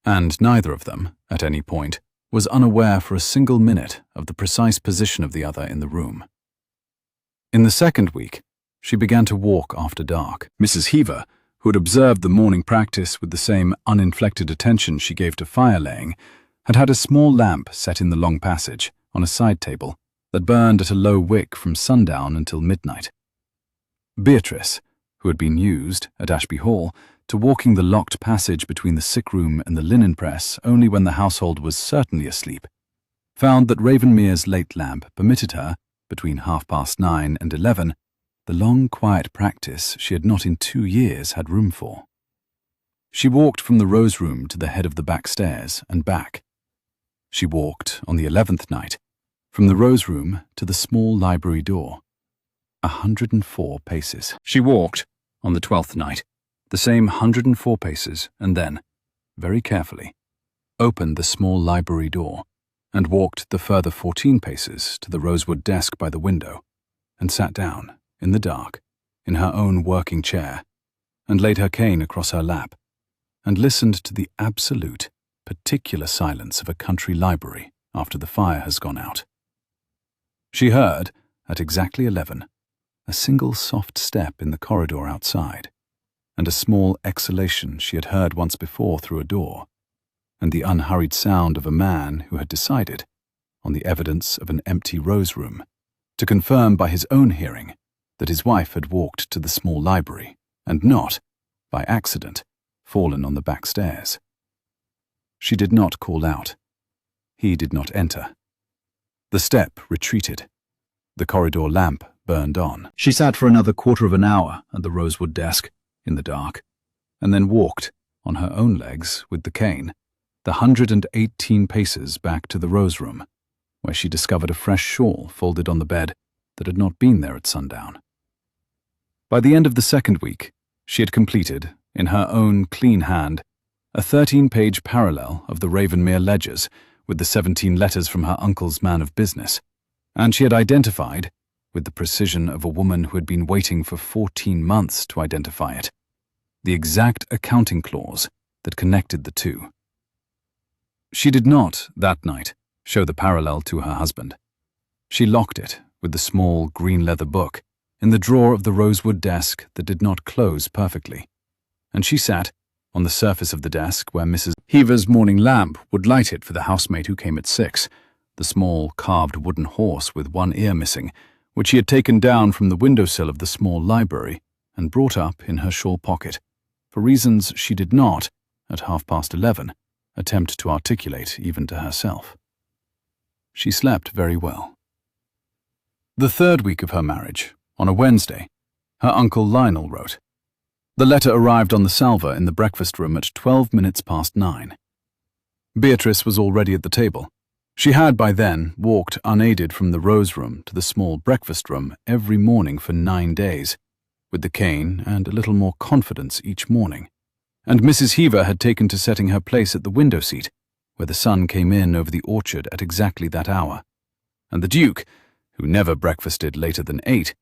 and neither of them, at any point, was unaware for a single minute of the precise position of the other in the room. In the second week, she began to walk after dark. Mrs. Heaver, who had observed the morning practice with the same uninflected attention she gave to fire-laying, had had a small lamp set in the long passage, on a side table, that burned at a low wick from sundown until midnight. Beatrice, who had been used, at Ashby Hall, to walking the locked passage between the sick room and the linen press only when the household was certainly asleep, found that Ravenmere's late lamp permitted her, between 9:30 and 11, the long quiet practice she had not in 2 years had room for. She walked from the rose room to the head of the back stairs and back. She walked, on the 11th night, from the rose room to the small library door. 104 paces. She walked, on the 12th night, the same 104 paces, and then, very carefully, opened the small library door and walked the further 14 paces to the rosewood desk by the window and sat down, in the dark, in her own working chair, and laid her cane across her lap and listened to the absolute, particular silence of a country library after the fire has gone out. She heard, at exactly 11, a single soft step in the corridor outside, and a small exhalation she had heard once before through a door, and the unhurried sound of a man who had decided, on the evidence of an empty rose room, to confirm by his own hearing that his wife had walked to the small library and not, by accident, fallen on the back stairs. She did not call out. He did not enter. The step retreated. The corridor lamp burned on. She sat for another quarter of an hour at the rosewood desk, in the dark, and then walked, on her own legs, with the cane, the 118 paces back to the rose room, where she discovered a fresh shawl folded on the bed that had not been there at sundown. By the end of the second week, she had completed, in her own clean hand, a 13-page parallel of the Ravenmere ledgers with the 17 letters from her uncle's man of business, and she had identified, with the precision of a woman who had been waiting for 14 months to identify it, the exact accounting clause that connected the two. She did not, that night, show the parallel to her husband. She locked it, with the small green leather book, in the drawer of the rosewood desk that did not close perfectly, and she sat on the surface of the desk where Mrs. Heaver's morning lamp would light it for the housemaid who came at 6, the small carved wooden horse with one ear missing, which she had taken down from the windowsill of the small library and brought up in her shawl pocket, for reasons she did not, at 11:30, attempt to articulate even to herself. She slept very well. The third week of her marriage, on a Wednesday, her uncle Lionel wrote. The letter arrived on the salver in the breakfast room at 9:12. Beatrice was already at the table. She had by then walked unaided from the rose room to the small breakfast room every morning for 9 days, with the cane and a little more confidence each morning, and Mrs. Heaver had taken to setting her place at the window seat, where the sun came in over the orchard at exactly that hour, and the Duke, who never breakfasted later than 8,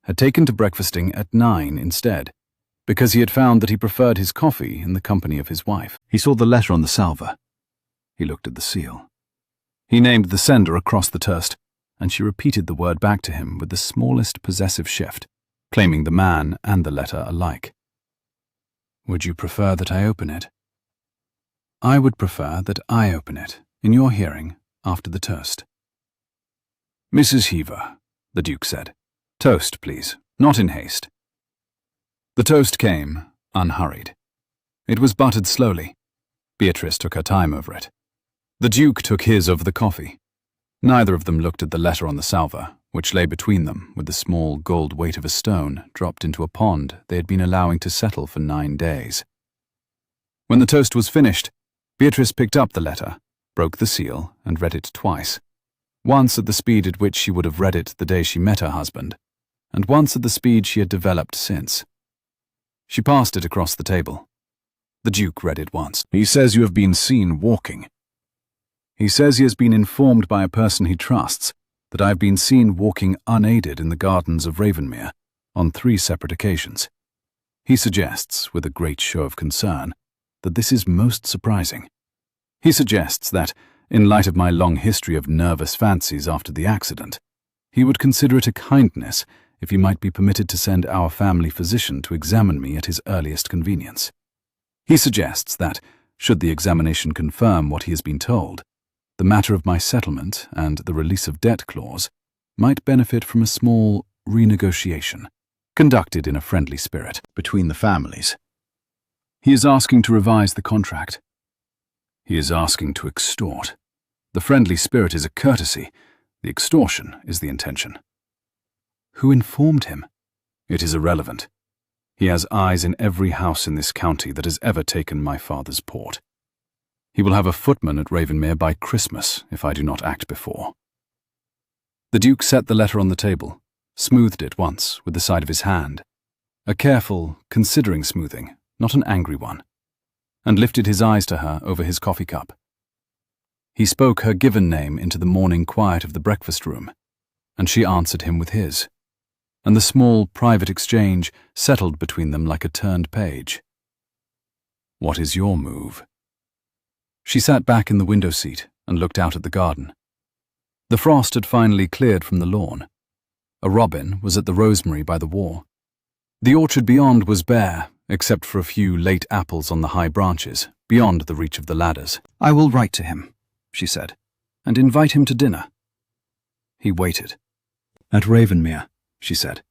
had taken to breakfasting at 9 instead, because he had found that he preferred his coffee in the company of his wife. He saw the letter on the salver. He looked at the seal. He named the sender across the toast, and she repeated the word back to him with the smallest possessive shift, claiming the man and the letter alike. Would you prefer that I open it? I would prefer that I open it, in your hearing, after the toast. Mrs. Heaver, the Duke said. Toast, please, not in haste. The toast came, unhurried. It was buttered slowly. Beatrice took her time over it. The Duke took his over the coffee. Neither of them looked at the letter on the salver, which lay between them with the small gold weight of a stone dropped into a pond they had been allowing to settle for 9 days. When the toast was finished, Beatrice picked up the letter, broke the seal, and read it twice. Once at the speed at which she would have read it the day she met her husband, and once at the speed she had developed since. She passed it across the table. The Duke read it once. He says you have been seen walking. He says he has been informed by a person he trusts that I have been seen walking unaided in the gardens of Ravenmere on 3 separate occasions. He suggests, with a great show of concern, that this is most surprising. He suggests that, in light of my long history of nervous fancies after the accident, he would consider it a kindness if he might be permitted to send our family physician to examine me at his earliest convenience. He suggests that, should the examination confirm what he has been told, the matter of my settlement and the release of debt clause might benefit from a small renegotiation, conducted in a friendly spirit, between the families. He is asking to revise the contract. He is asking to extort. The friendly spirit is a courtesy. The extortion is the intention. Who informed him? It is irrelevant. He has eyes in every house in this county that has ever taken my father's port. He will have a footman at Ravenmere by Christmas if I do not act before." The Duke set the letter on the table, smoothed it once with the side of his hand, a careful, considering smoothing, not an angry one, and lifted his eyes to her over his coffee cup. He spoke her given name into the morning quiet of the breakfast room, and she answered him with his, and the small private exchange settled between them like a turned page. "What is your move?" She sat back in the window seat and looked out at the garden. The frost had finally cleared from the lawn. A robin was at the rosemary by the wall. The orchard beyond was bare, except for a few late apples on the high branches, beyond the reach of the ladders. "I will write to him," she said, "and invite him to dinner." He waited. "At Ravenmere," she said,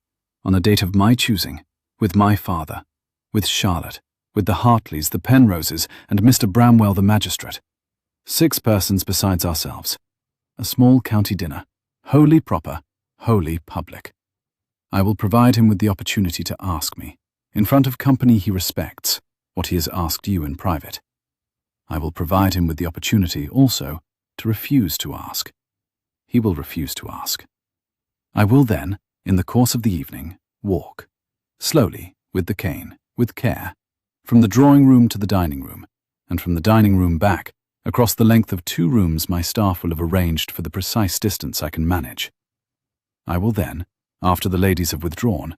"on a date of my choosing, with my father, with Charlotte, with the Hartleys, the Penroses, and Mr. Bramwell the magistrate. 6 persons besides ourselves. A small county dinner, wholly proper, wholly public. I will provide him with the opportunity to ask me, in front of company he respects, what he has asked you in private. I will provide him with the opportunity also to refuse to ask. He will refuse to ask. I will then, in the course of the evening, walk, slowly, with the cane, with care, from the drawing-room to the dining-room, and from the dining-room back, across the length of 2 rooms my staff will have arranged for the precise distance I can manage. I will then, after the ladies have withdrawn,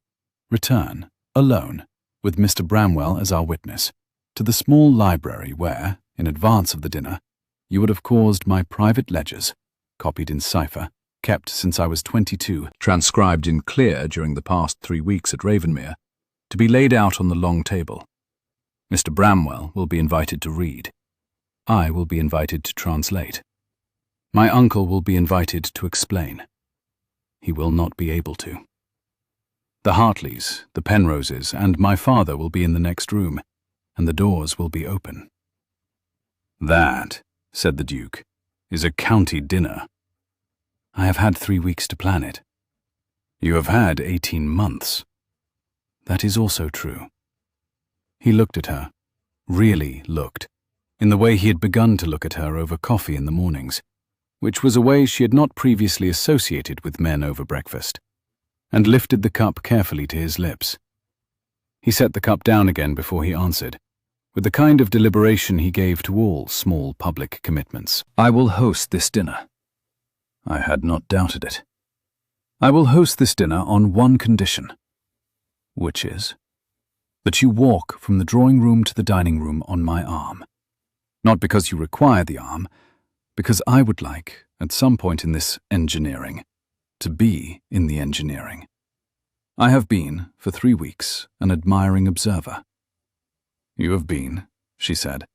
return, alone, with Mr. Bramwell as our witness, to the small library where, in advance of the dinner, you would have caused my private ledgers, copied in cipher, kept since I was 22, transcribed in clear during the past 3 weeks at Ravenmere, to be laid out on the long table. Mr. Bramwell will be invited to read. I will be invited to translate. My uncle will be invited to explain. He will not be able to. The Hartleys, the Penroses, and my father will be in the next room, and the doors will be open." "That," said the Duke, "is a county dinner." "I have had 3 weeks to plan it." "You have had 18 months. "That is also true." He looked at her, really looked, in the way he had begun to look at her over coffee in the mornings, which was a way she had not previously associated with men over breakfast, and lifted the cup carefully to his lips. He set the cup down again before he answered, with the kind of deliberation he gave to all small public commitments. "I will host this dinner." I had not doubted it. "I will host this dinner on one condition." "Which is?" "That you walk from the drawing-room to the dining-room on my arm. Not because you require the arm, because I would like, at some point in this engineering, to be in the engineering. I have been, for 3 weeks, an admiring observer." "You have been," she said.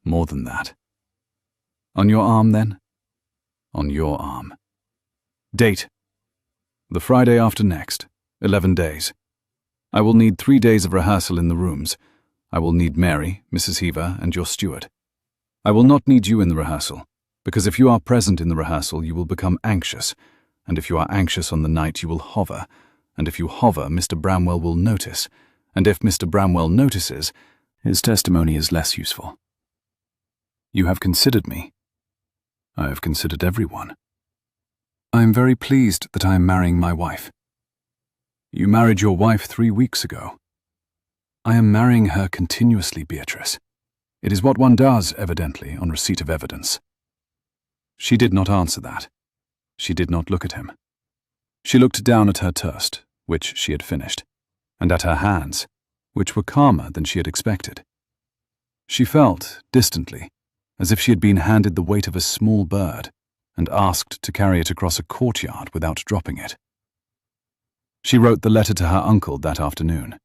"More than that." "On your arm, then?" "On your arm." "Date?" "The Friday after next, 11 days. I will need 3 days of rehearsal in the rooms. I will need Mary, Mrs. Heaver, and your steward. I will not need you in the rehearsal, because if you are present in the rehearsal you will become anxious, and if you are anxious on the night you will hover, and if you hover Mr. Bramwell will notice, and if Mr. Bramwell notices, his testimony is less useful. You have considered me. I have considered everyone. I am very pleased that I am marrying my wife. You married your wife 3 weeks ago. I am marrying her continuously, Beatrice. It is what one does, evidently, on receipt of evidence. She did not answer that. She did not look at him. She looked down at her toast, which she had finished, and at her hands, which were calmer than she had expected. She felt, distantly, as if she had been handed the weight of a small bird and asked to carry it across a courtyard without dropping it. She wrote the letter to her uncle that afternoon.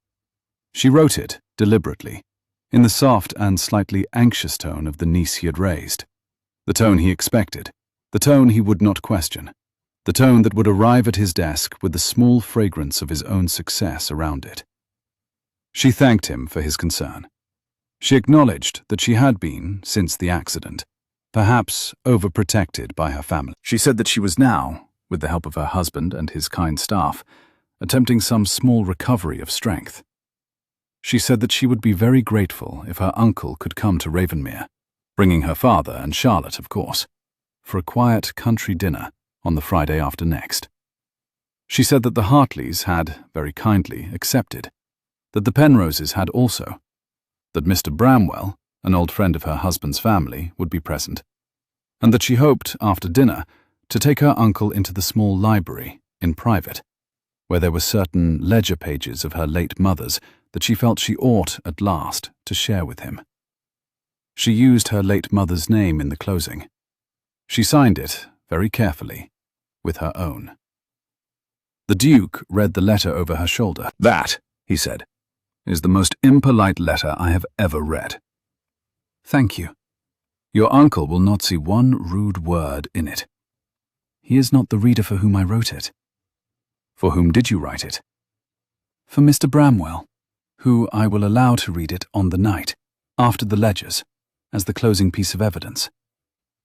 She wrote it, deliberately, in the soft and slightly anxious tone of the niece he had raised, the tone he expected, the tone he would not question, the tone that would arrive at his desk with the small fragrance of his own success around it. She thanked him for his concern. She acknowledged that she had been, since the accident, perhaps overprotected by her family. She said that she was now, with the help of her husband and his kind staff, attempting some small recovery of strength. She said that she would be very grateful if her uncle could come to Ravenmere, bringing her father and Charlotte, of course, for a quiet country dinner on the Friday after next. She said that the Hartleys had, very kindly, accepted, that the Penroses had also, that Mr. Bramwell, an old friend of her husband's family, would be present, and that she hoped, after dinner, to take her uncle into the small library, in private, where there were certain ledger pages of her late mother's that she felt she ought, at last, to share with him. She used her late mother's name in the closing. She signed it, very carefully, with her own. The Duke read the letter over her shoulder. "That," he said, "is the most impolite letter I have ever read." "Thank you. Your uncle will not see one rude word in it. He is not the reader for whom I wrote it." "For whom did you write it?" "For Mr. Bramwell, who I will allow to read it on the night, after the ledgers, as the closing piece of evidence.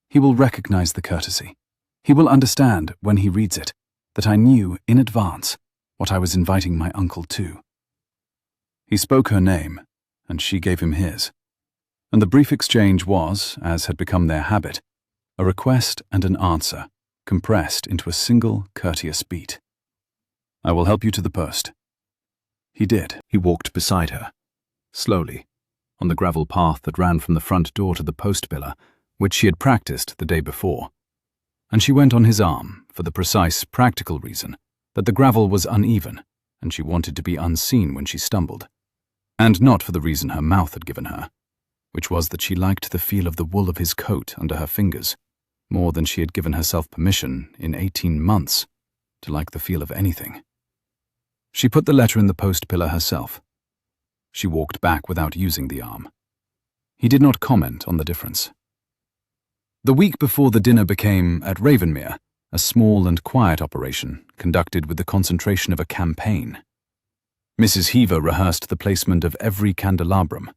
He will recognize the courtesy. He will understand, when he reads it, that I knew in advance what I was inviting my uncle to." He spoke her name, and she gave him his, and the brief exchange was, as had become their habit, a request and an answer, compressed into a single courteous beat. "I will help you to the post." He did. He walked beside her, slowly, on the gravel path that ran from the front door to the post pillar, which she had practiced the day before, and she went on his arm for the precise practical reason that the gravel was uneven and she wanted to be unseen when she stumbled, and not for the reason her mouth had given her, which was that she liked the feel of the wool of his coat under her fingers more than she had given herself permission in 18 months to like the feel of anything. She put the letter in the post pillar herself. She walked back without using the arm. He did not comment on the difference. The week before the dinner became, at Ravenmere, a small and quiet operation conducted with the concentration of a campaign. Mrs. Heaver rehearsed the placement of every candelabrum.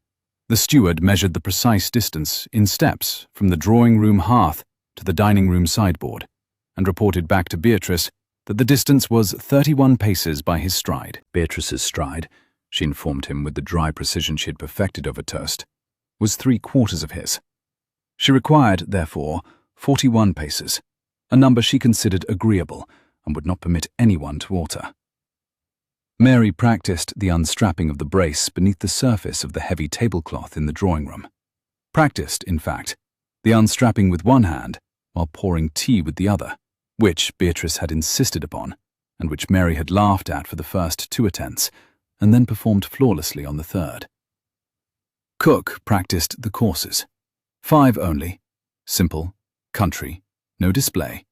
The steward measured the precise distance, in steps, from the drawing-room hearth to the dining-room sideboard, and reported back to Beatrice that the distance was 31 paces by his stride. Beatrice's stride, she informed him with the dry precision she had perfected over toast, was 3/4 of his. She required, therefore, 41 paces, a number she considered agreeable and would not permit anyone to alter. Mary practiced the unstrapping of the brace beneath the surface of the heavy tablecloth in the drawing-room. Practiced, in fact, the unstrapping with one hand while pouring tea with the other, which Beatrice had insisted upon, and which Mary had laughed at for the first 2 attempts, and then performed flawlessly on the third. Cook practiced the courses, 5 only, simple, country, no display,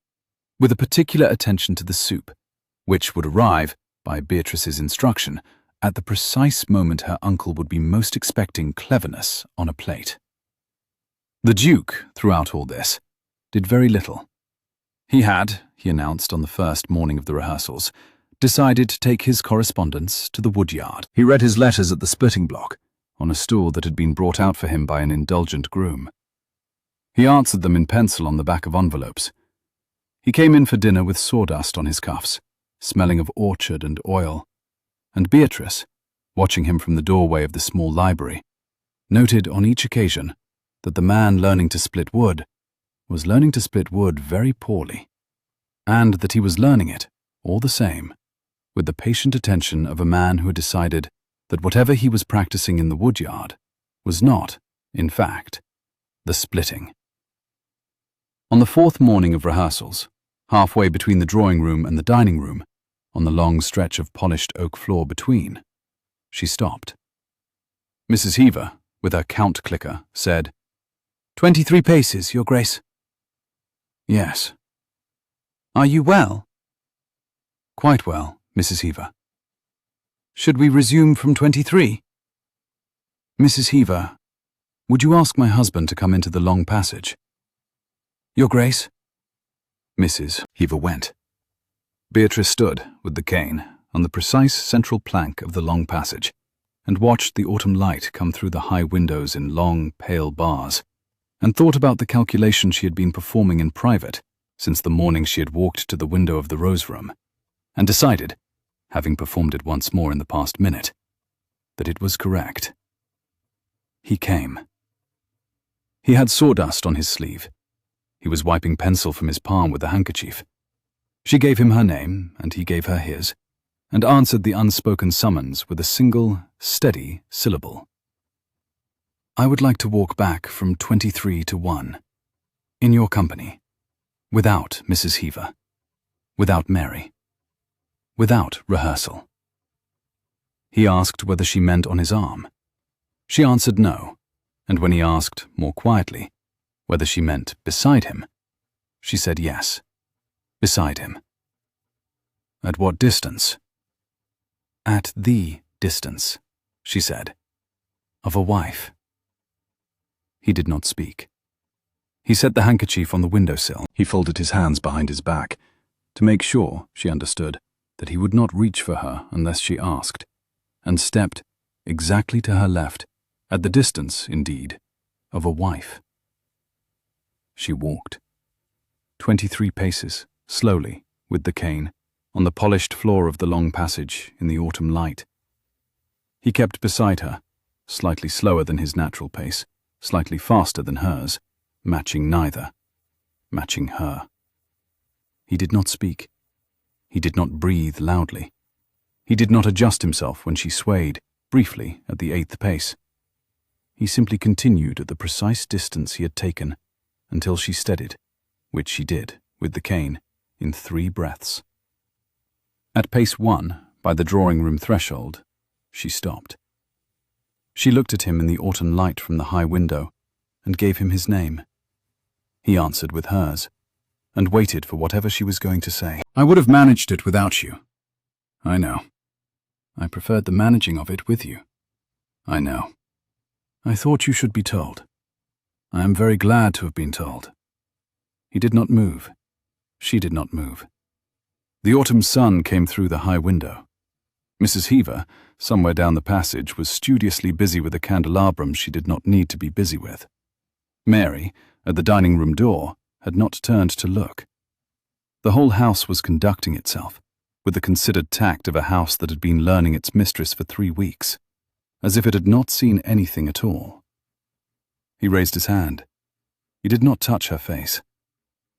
with a particular attention to the soup, which would arrive, by Beatrice's instruction, at the precise moment her uncle would be most expecting cleverness on a plate. The Duke, throughout all this, did very little. He had, he announced on the first morning of the rehearsals, decided to take his correspondence to the woodyard. He read his letters at the splitting block, on a stool that had been brought out for him by an indulgent groom. He answered them in pencil on the back of envelopes. He came in for dinner with sawdust on his cuffs, smelling of orchard and oil, and Beatrice, watching him from the doorway of the small library, noted on each occasion that the man learning to split wood was learning to split wood very poorly, and that he was learning it, all the same, with the patient attention of a man who had decided that whatever he was practicing in the woodyard was not, in fact, the splitting. On the 4th morning of rehearsals, halfway between the drawing-room and the dining-room, on the long stretch of polished oak floor between, she stopped. Mrs. Heaver, with her count clicker, said, 23 paces, Your Grace." "Yes." "Are you well?" "Quite well, Mrs. Heaver." "Should we resume from 23? "Mrs. Heaver, would you ask my husband to come into the long passage?" "Your Grace." Mrs. Heaver went. Beatrice stood, with the cane, on the precise central plank of the long passage, and watched the autumn light come through the high windows in long, pale bars, and thought about the calculation she had been performing in private since the morning she had walked to the window of the rose room, and decided, having performed it once more in the past minute, that it was correct. He came. He had sawdust on his sleeve. He was wiping pencil from his palm with a handkerchief. She gave him her name, and he gave her his, and answered the unspoken summons with a single, steady syllable. I would like to walk back from 23 to 1, in your company, without Mrs. Heaver, without Mary, without rehearsal. He asked whether she meant on his arm. She answered no, and when he asked, more quietly, whether she meant beside him, she said yes, beside him. At what distance? At the distance, she said, of a wife. He did not speak. He set the handkerchief on the windowsill. He folded his hands behind his back, to make sure, she understood, that he would not reach for her unless she asked, and stepped, exactly to her left, at the distance, indeed, of a wife. She walked. 23 paces, slowly, with the cane, on the polished floor of the long passage in the autumn light. He kept beside her, slightly slower than his natural pace, slightly faster than hers, matching neither, matching her. He did not speak. He did not breathe loudly. He did not adjust himself when she swayed, briefly, at the 8th pace. He simply continued at the precise distance he had taken, until she steadied, which she did, with the cane, in 3 breaths. At pace 1, by the drawing-room threshold, she stopped. She looked at him in the autumn light from the high window, and gave him his name. He answered with hers, and waited for whatever she was going to say. I would have managed it without you. I know. I preferred the managing of it with you. I know. I thought you should be told. I am very glad to have been told. He did not move. She did not move. The autumn sun came through the high window. Mrs. Heaver, somewhere down the passage, was studiously busy with a candelabrum she did not need to be busy with. Mary, at the dining-room door, had not turned to look. The whole house was conducting itself, with the considered tact of a house that had been learning its mistress for 3 weeks, as if it had not seen anything at all. He raised his hand. He did not touch her face.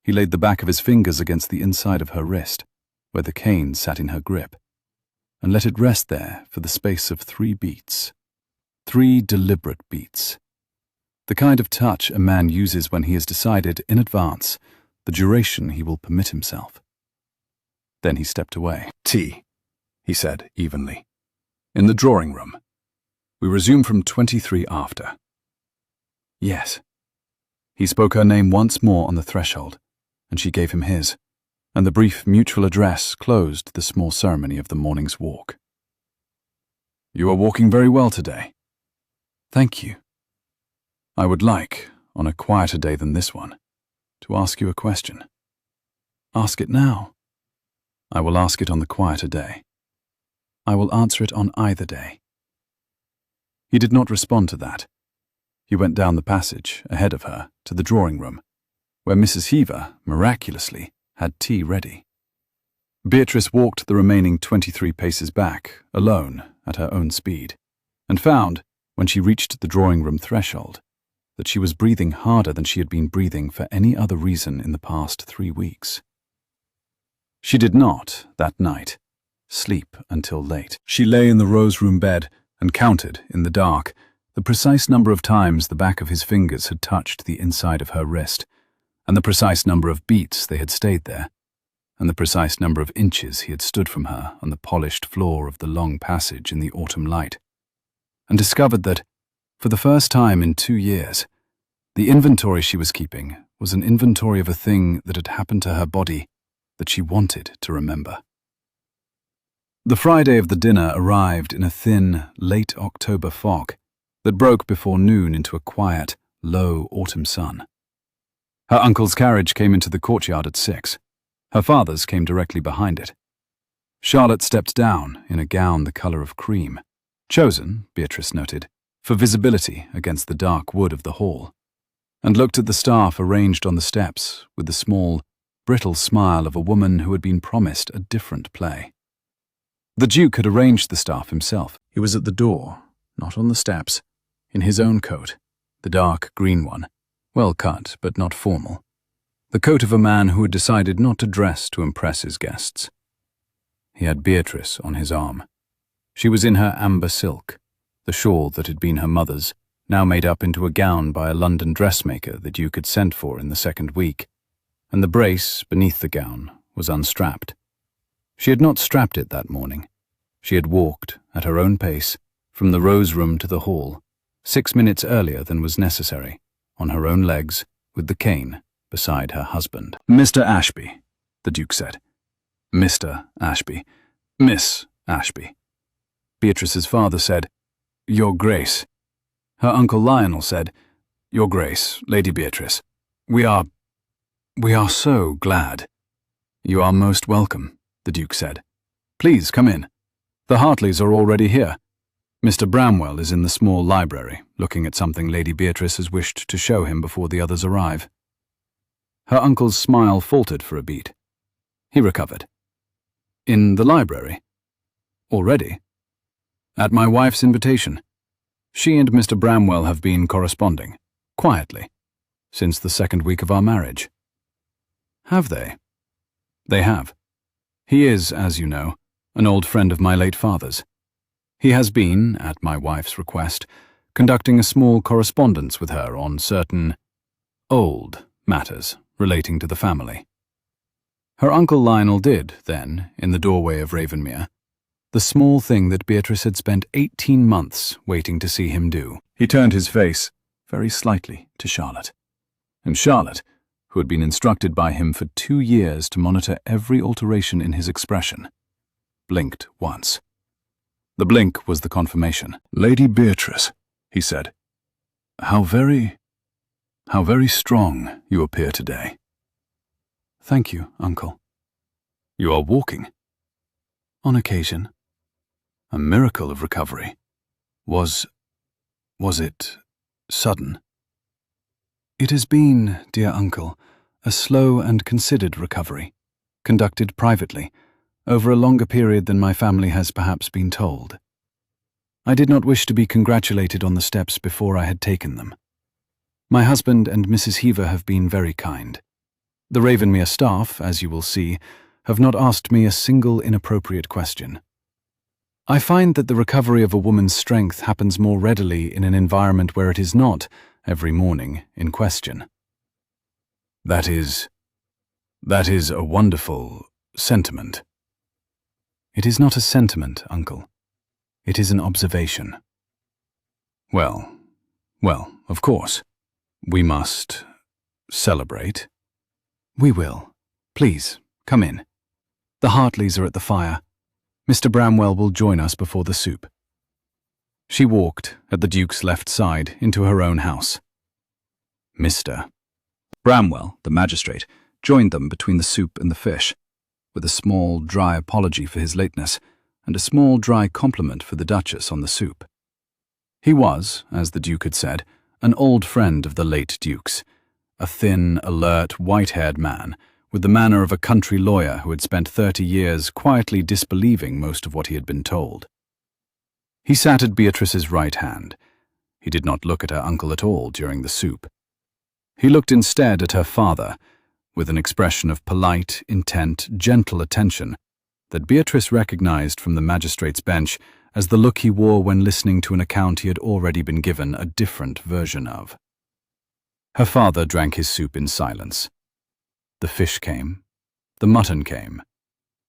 He laid the back of his fingers against the inside of her wrist, where the cane sat in her grip, and let it rest there for the space of 3 beats. 3 deliberate beats. The kind of touch a man uses when he has decided in advance the duration he will permit himself. Then he stepped away. Tea, he said evenly. In the drawing-room. We resume from 23 after. Yes. He spoke her name once more on the threshold, and she gave him his, and the brief mutual address closed the small ceremony of the morning's walk. You are walking very well today. Thank you. I would like, on a quieter day than this one, to ask you a question. Ask it now. I will ask it on the quieter day. I will answer it on either day. He did not respond to that. He went down the passage, ahead of her, to the drawing-room, where Mrs. Heaver, miraculously, had tea ready. Beatrice walked the remaining 23 paces back, alone, at her own speed, and found, when she reached the drawing-room threshold, that she was breathing harder than she had been breathing for any other reason in the past 3 weeks. She did not, that night, sleep until late. She lay in the rose-room bed and counted, in the dark, the precise number of times the back of his fingers had touched the inside of her wrist, and the precise number of beats they had stayed there, and the precise number of inches he had stood from her on the polished floor of the long passage in the autumn light, and discovered that, for the first time in 2 years, the inventory she was keeping was an inventory of a thing that had happened to her body that she wanted to remember. The Friday of the dinner arrived in a thin, late October fog that broke before noon into a quiet, low autumn sun. Her uncle's carriage came into the courtyard at 6. Her father's came directly behind it. Charlotte stepped down in a gown the colour of cream, chosen, Beatrice noted, for visibility against the dark wood of the hall, and looked at the staff arranged on the steps with the small, brittle smile of a woman who had been promised a different play. The Duke had arranged the staff himself. He was at the door, not on the steps, in his own coat, the dark green one, well cut but not formal, the coat of a man who had decided not to dress to impress his guests. He had Beatrice on his arm. She was in her amber silk, the shawl that had been her mother's, now made up into a gown by a London dressmaker the Duke had sent for in the second week, and the brace beneath the gown was unstrapped. She had not strapped it that morning. She had walked, at her own pace, from the rose room to the hall, 6 minutes earlier than was necessary, on her own legs, with the cane beside her husband. "Mr. Ashby," the Duke said. "Mr. Ashby. Miss Ashby." Beatrice's father said, "Your Grace." Her uncle Lionel said, "Your Grace, Lady Beatrice, we are so glad." "You are most welcome," the Duke said. "Please come in. The Hartleys are already here. Mr. Bramwell is in the small library, looking at something Lady Beatrice has wished to show him before the others arrive." Her uncle's smile faltered for a beat. He recovered. "In the library? Already?" "At my wife's invitation. She and Mr. Bramwell have been corresponding, quietly, since the second week of our marriage." "Have they?" "They have. He is, as you know, an old friend of my late father's. He has been, at my wife's request, conducting a small correspondence with her on certain old matters relating to the family." Her uncle Lionel did, then, in the doorway of Ravenmere, the small thing that Beatrice had spent 18 months waiting to see him do. He turned his face, very slightly, to Charlotte. And Charlotte, who had been instructed by him for 2 years to monitor every alteration in his expression, blinked once. The blink was the confirmation. "Lady Beatrice," he said, how very strong you appear today." "Thank you, Uncle." "You are walking?" "On occasion." "A miracle of recovery. Was it sudden?" "It has been, dear Uncle, a slow and considered recovery, conducted privately, over a longer period than my family has perhaps been told. I did not wish to be congratulated on the steps before I had taken them. My husband and Mrs. Heaver have been very kind. The Ravenmere staff, as you will see, have not asked me a single inappropriate question. I find that the recovery of a woman's strength happens more readily in an environment where it is not, every morning, in question." That is a wonderful sentiment." "It is not a sentiment, Uncle. It is an observation." Well, of course. We must celebrate." "We will. Please, come in. The Hartleys are at the fire. Mr. Bramwell will join us before the soup." She walked, at the Duke's left side, into her own house. Mr. Bramwell, the magistrate, joined them between the soup and the fish, with a small, dry apology for his lateness, and a small, dry compliment for the Duchess on the soup. He was, as the Duke had said, an old friend of the late Duke's, a thin, alert, white-haired man, with the manner of a country lawyer who had spent 30 years quietly disbelieving most of what he had been told. He sat at Beatrice's right hand. He did not look at her uncle at all during the soup. He looked instead at her father, with an expression of polite, intent, gentle attention that Beatrice recognized from the magistrate's bench as the look he wore when listening to an account he had already been given a different version of. Her father drank his soup in silence. The fish came. The mutton came.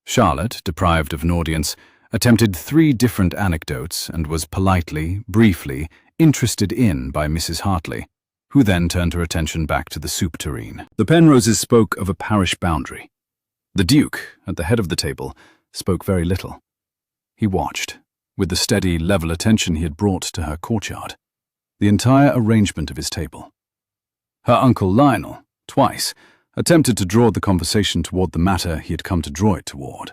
Charlotte, deprived of an audience, attempted 3 different anecdotes and was politely, briefly, interested in by Mrs. Hartley, who then turned her attention back to the soup tureen. The Penroses spoke of a parish boundary. The Duke, at the head of the table, spoke very little. He watched, with the steady, level attention he had brought to her courtyard, the entire arrangement of his table. Her uncle Lionel, twice, attempted to draw the conversation toward the matter he had come to draw it toward.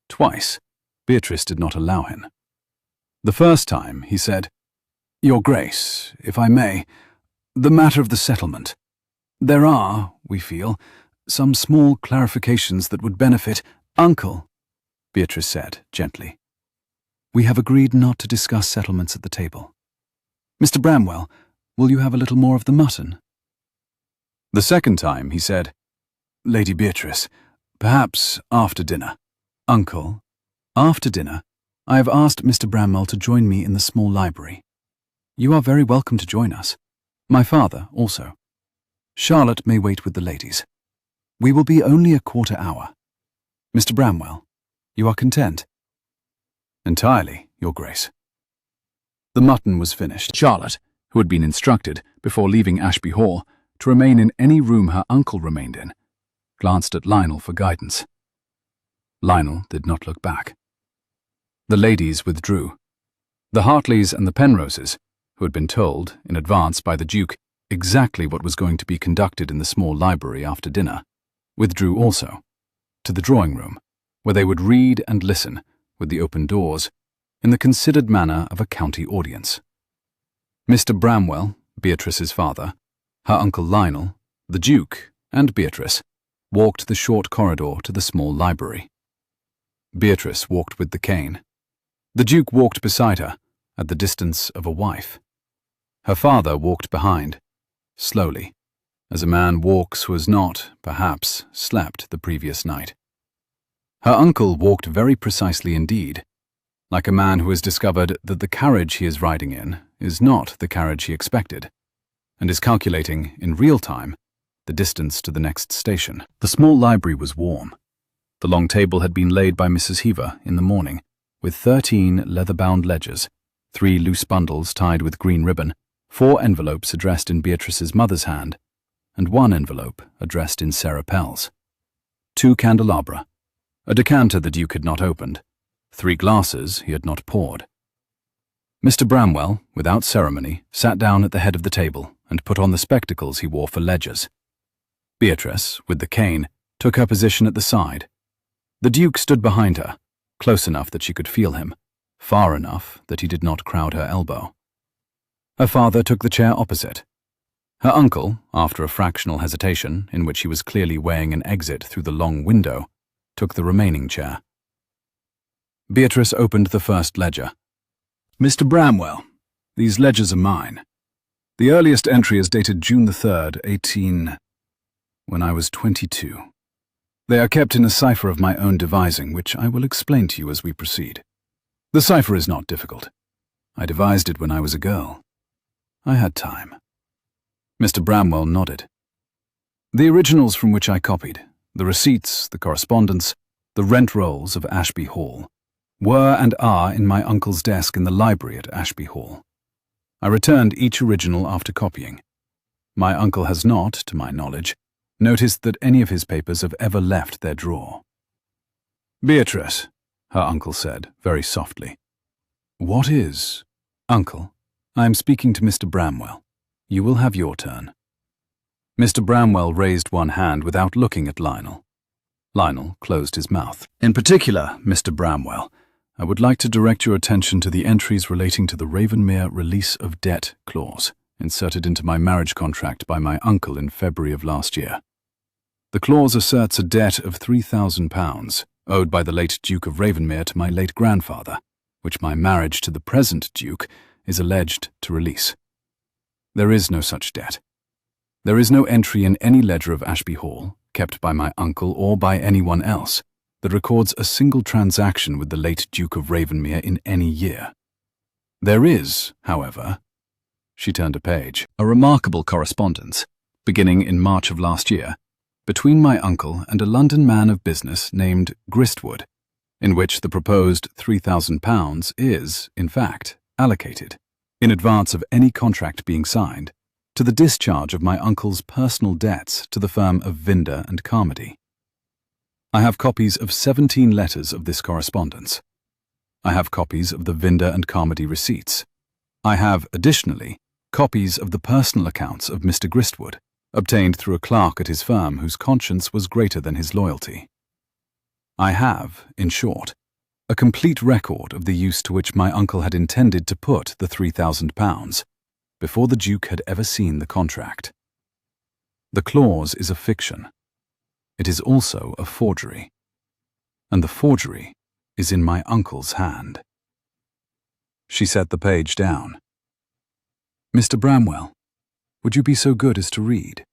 Twice, Beatrice did not allow him. The first time, he said, "Your Grace, if I may, the matter of the settlement. There are, we feel, some small clarifications that would benefit—" "Uncle," Beatrice said, gently. We have agreed not to discuss settlements at the table. Mr. Bramwell, will you have a little more of the mutton? The second time he said, Lady Beatrice, perhaps after dinner. Uncle, after dinner, I have asked Mr. Bramwell to join me in the small library. You are very welcome to join us. My father also. Charlotte may wait with the ladies. We will be only a quarter hour. Mr. Bramwell, you are content? Entirely, Your Grace. The mutton was finished. Charlotte, who had been instructed, before leaving Ashby Hall, to remain in any room her uncle remained in, glanced at Lionel for guidance. Lionel did not look back. The ladies withdrew. The Hartleys and the Penroses, who had been told, in advance by the Duke, exactly what was going to be conducted in the small library after dinner, withdrew also, to the drawing-room, where they would read and listen, with the open doors, in the considered manner of a county audience. Mr. Bramwell, Beatrice's father, her uncle Lionel, the Duke, and Beatrice walked the short corridor to the small library. Beatrice walked with the cane. The Duke walked beside her, at the distance of a wife. Her father walked behind, slowly, as a man walks who has not, perhaps, slept the previous night. Her uncle walked very precisely indeed, like a man who has discovered that the carriage he is riding in is not the carriage he expected, and is calculating, in real time, the distance to the next station. The small library was warm. The long table had been laid by Mrs. Heaver in the morning, with 13 leather-bound ledgers, 3 loose bundles tied with green ribbon, 4 envelopes addressed in Beatrice's mother's hand, and 1 envelope addressed in Sarah Pell's. 2 candelabra, a decanter the Duke had not opened, 3 glasses he had not poured. Mr. Bramwell, without ceremony, sat down at the head of the table and put on the spectacles he wore for ledgers. Beatrice, with the cane, took her position at the side. The Duke stood behind her, close enough that she could feel him, far enough that he did not crowd her elbow. Her father took the chair opposite. Her uncle, after a fractional hesitation, in which he was clearly weighing an exit through the long window, took the remaining chair. Beatrice opened the first ledger. Mr. Bramwell, these ledgers are mine. The earliest entry is dated June the 3rd, when I was 22. They are kept in a cipher of my own devising, which I will explain to you as we proceed. The cipher is not difficult. I devised it when I was a girl. I had time. Mr. Bramwell nodded. The originals from which I copied, the receipts, the correspondence, the rent rolls of Ashby Hall, were and are in my uncle's desk in the library at Ashby Hall. I returned each original after copying. My uncle has not, to my knowledge, noticed that any of his papers have ever left their drawer. Beatrice, her uncle said, very softly. What is? Uncle, I am speaking to Mr. Bramwell. You will have your turn. Mr. Bramwell raised one hand without looking at Lionel. Lionel closed his mouth. In particular, Mr. Bramwell, I would like to direct your attention to the entries relating to the Ravenmere release of debt clause, inserted into my marriage contract by my uncle in February of last year. The clause asserts a debt of £3,000, owed by the late Duke of Ravenmere to my late grandfather, which my marriage to the present Duke is alleged to release. There is no such debt. There is no entry in any ledger of Ashby Hall, kept by my uncle or by anyone else, that records a single transaction with the late Duke of Ravenmere in any year. There is, however, she turned a page, a remarkable correspondence, beginning in March of last year, between my uncle and a London man of business named Gristwood, in which the proposed £3,000 is, in fact, allocated, in advance of any contract being signed, to the discharge of my uncle's personal debts to the firm of Vinder and Carmody. I have copies of 17 letters of this correspondence. I have copies of the Vinder and Carmody receipts. I have, additionally, copies of the personal accounts of Mr. Gristwood, obtained through a clerk at his firm whose conscience was greater than his loyalty. I have, in short, a complete record of the use to which my uncle had intended to put the £3,000, before the Duke had ever seen the contract. The clause is a fiction. It is also a forgery. And the forgery is in my uncle's hand. She set the page down. "Mr. Bramwell, would you be so good as to read?"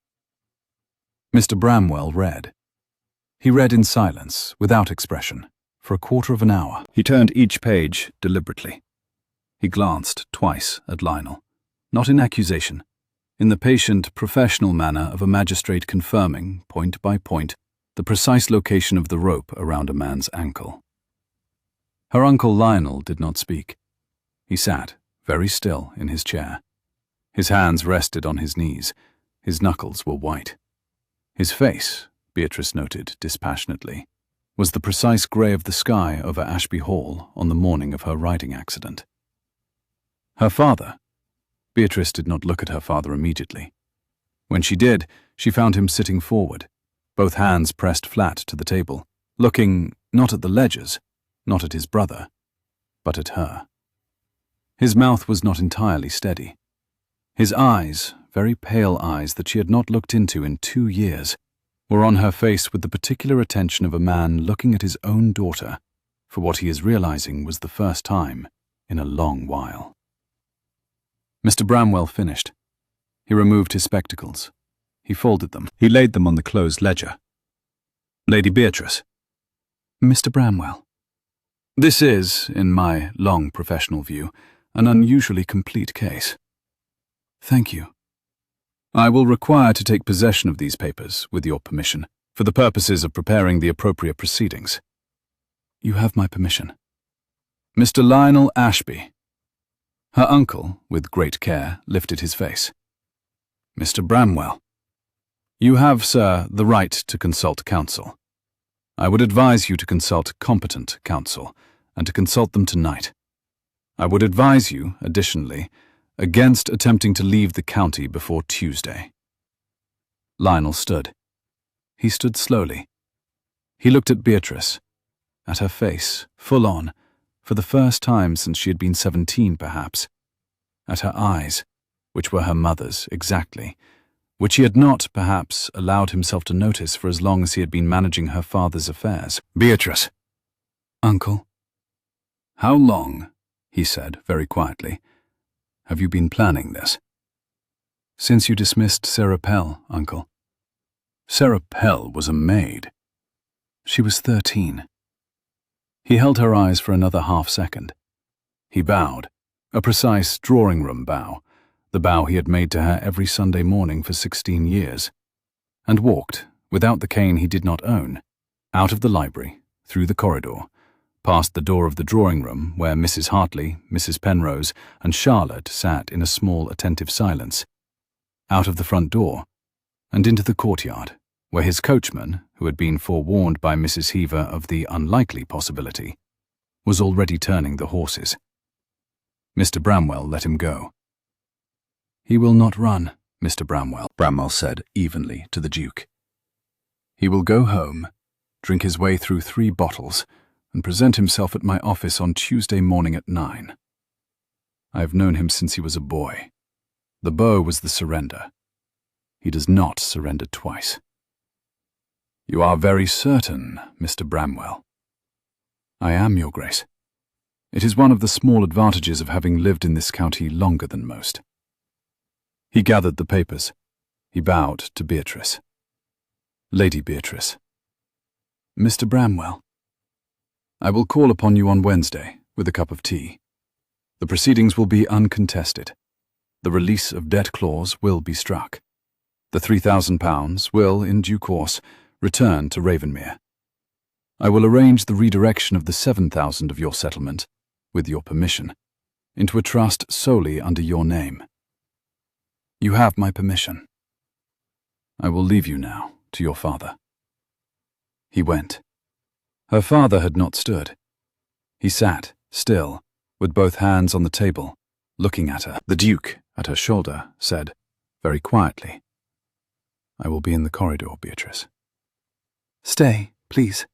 Mr. Bramwell read. He read in silence, without expression, for a quarter of an hour. He turned each page deliberately. He glanced twice at Lionel, not in accusation, in the patient, professional manner of a magistrate confirming, point by point, the precise location of the rope around a man's ankle. Her uncle Lionel did not speak. He sat, very still, in his chair. His hands rested on his knees. His knuckles were white. His face, Beatrice noted dispassionately, was the precise grey of the sky over Ashby Hall on the morning of her riding accident. Her father. Beatrice did not look at her father immediately. When she did, she found him sitting forward, both hands pressed flat to the table, looking not at the ledgers, not at his brother, but at her. His mouth was not entirely steady. His eyes, very pale eyes that she had not looked into in 2 years, were on her face with the particular attention of a man looking at his own daughter for what he is realizing was the first time in a long while. Mr. Bramwell finished. He removed his spectacles. He folded them. He laid them on the closed ledger. "Lady Beatrice." "Mr. Bramwell. This is, in my long professional view, an unusually complete case." "Thank you." "I will require to take possession of these papers, with your permission, for the purposes of preparing the appropriate proceedings." "You have my permission." "Mr. Lionel Ashby." Her uncle, with great care, lifted his face. "Mr. Bramwell. You have, sir, the right to consult counsel. I would advise you to consult competent counsel, and to consult them tonight. I would advise you, additionally, against attempting to leave the county before Tuesday." Lionel stood. He stood slowly. He looked at Beatrice, at her face, full on, for the first time since she had been 17, perhaps, at her eyes, which were her mother's exactly, which he had not, perhaps, allowed himself to notice for as long as he had been managing her father's affairs. "Beatrice." "Uncle." "How long," he said very quietly, "have you been planning this?" "Since you dismissed Sarah Pell, Uncle." "Sarah Pell was a maid." "She was 13. He held her eyes for another half-second. He bowed, a precise drawing-room bow, the bow he had made to her every Sunday morning for 16 years, and walked, without the cane he did not own, out of the library, through the corridor, past the door of the drawing-room where Mrs. Hartley, Mrs. Penrose, and Charlotte sat in a small attentive silence, out of the front door, and into the courtyard, where his coachman, who had been forewarned by Mrs. Heaver of the unlikely possibility, was already turning the horses. Mr. Bramwell let him go. "He will not run, Mr. Bramwell said evenly to the Duke. "He will go home, drink his way through 3 bottles, and present himself at my office on Tuesday morning at 9. I have known him since he was a boy. The bow was the surrender. He does not surrender twice." "You are very certain, Mr. Bramwell." "I am, Your Grace. It is one of the small advantages of having lived in this county longer than most." He gathered the papers. He bowed to Beatrice. "Lady Beatrice." "Mr. Bramwell." "I will call upon you on Wednesday with a cup of tea. The proceedings will be uncontested. The release of debt clause will be struck. The £3,000 will, in due course, return to Ravenmere. I will arrange the redirection of the 7,000 of your settlement, with your permission, into a trust solely under your name." "You have my permission." "I will leave you now to your father." He went. Her father had not stood. He sat, still, with both hands on the table, looking at her. The Duke, at her shoulder, said, very quietly, "I will be in the corridor, Beatrice." "Stay, please."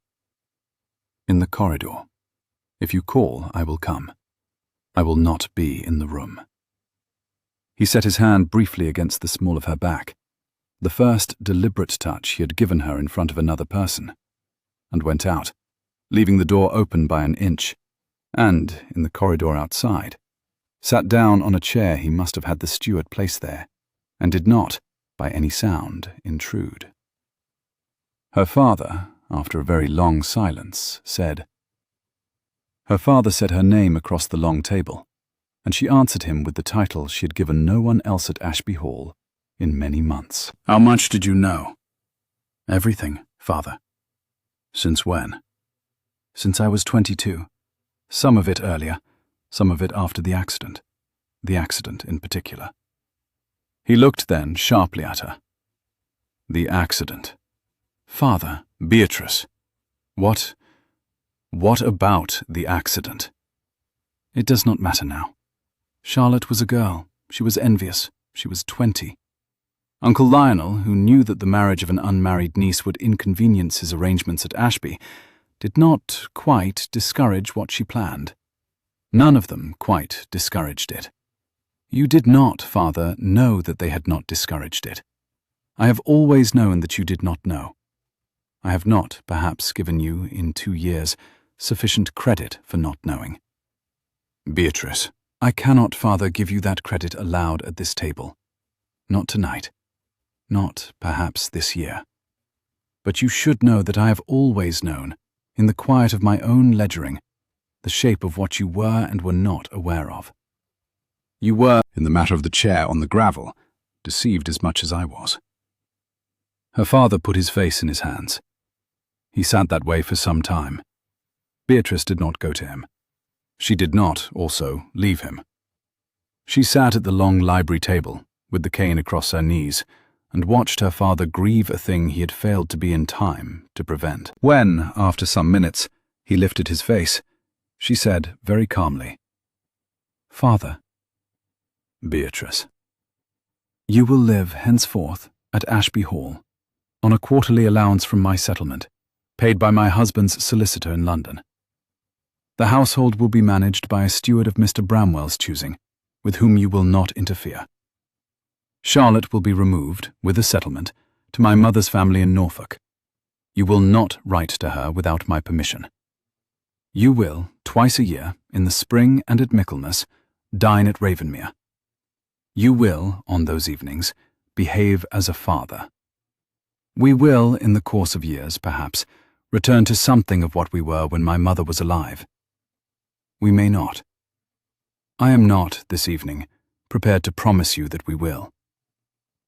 "In the corridor. If you call, I will come. I will not be in the room." He set his hand briefly against the small of her back, the first deliberate touch he had given her in front of another person, and went out, leaving the door open by an inch, and, in the corridor outside, sat down on a chair he must have had the steward place there, and did not, by any sound, intrude. Her father, after a very long silence, said. Her father said her name across the long table, and she answered him with the title she had given no one else at Ashby Hall in many months. How much did you know? Everything, father. Since when? Since I was 22. Some of it earlier, some of it after the accident in particular. He looked then sharply at her. The accident. Father, Beatrice. What about the accident? It does not matter now. Charlotte was a girl. She was envious. She was 20. Uncle Lionel, who knew that the marriage of an unmarried niece would inconvenience his arrangements at Ashby, did not quite discourage what she planned. None of them quite discouraged it. You did not, father, know that they had not discouraged it. I have always known that you did not know. I have not, perhaps, given you, in 2 years, sufficient credit for not knowing. Beatrice, I cannot, father, give you that credit aloud at this table. Not tonight. Not, perhaps, this year. But you should know that I have always known, in the quiet of my own ledgering, the shape of what you were and were not aware of. You were, in the matter of the chair on the gravel, deceived as much as I was. Her father put his face in his hands. He sat that way for some time. Beatrice did not go to him. She did not, also, leave him. She sat at the long library table, with the cane across her knees, and watched her father grieve a thing he had failed to be in time to prevent. When, after some minutes, he lifted his face, she said very calmly, Father. Beatrice. You will live henceforth at Ashby Hall, on a quarterly allowance from my settlement, paid by my husband's solicitor in London. The household will be managed by a steward of Mr. Bramwell's choosing, with whom you will not interfere. Charlotte will be removed, with a settlement, to my mother's family in Norfolk. You will not write to her without my permission. You will, twice a year, in the spring and at Michaelmas, dine at Ravenmere. You will, on those evenings, behave as a father. We will, in the course of years, perhaps, return to something of what we were when my mother was alive. We may not. I am not, this evening, prepared to promise you that we will.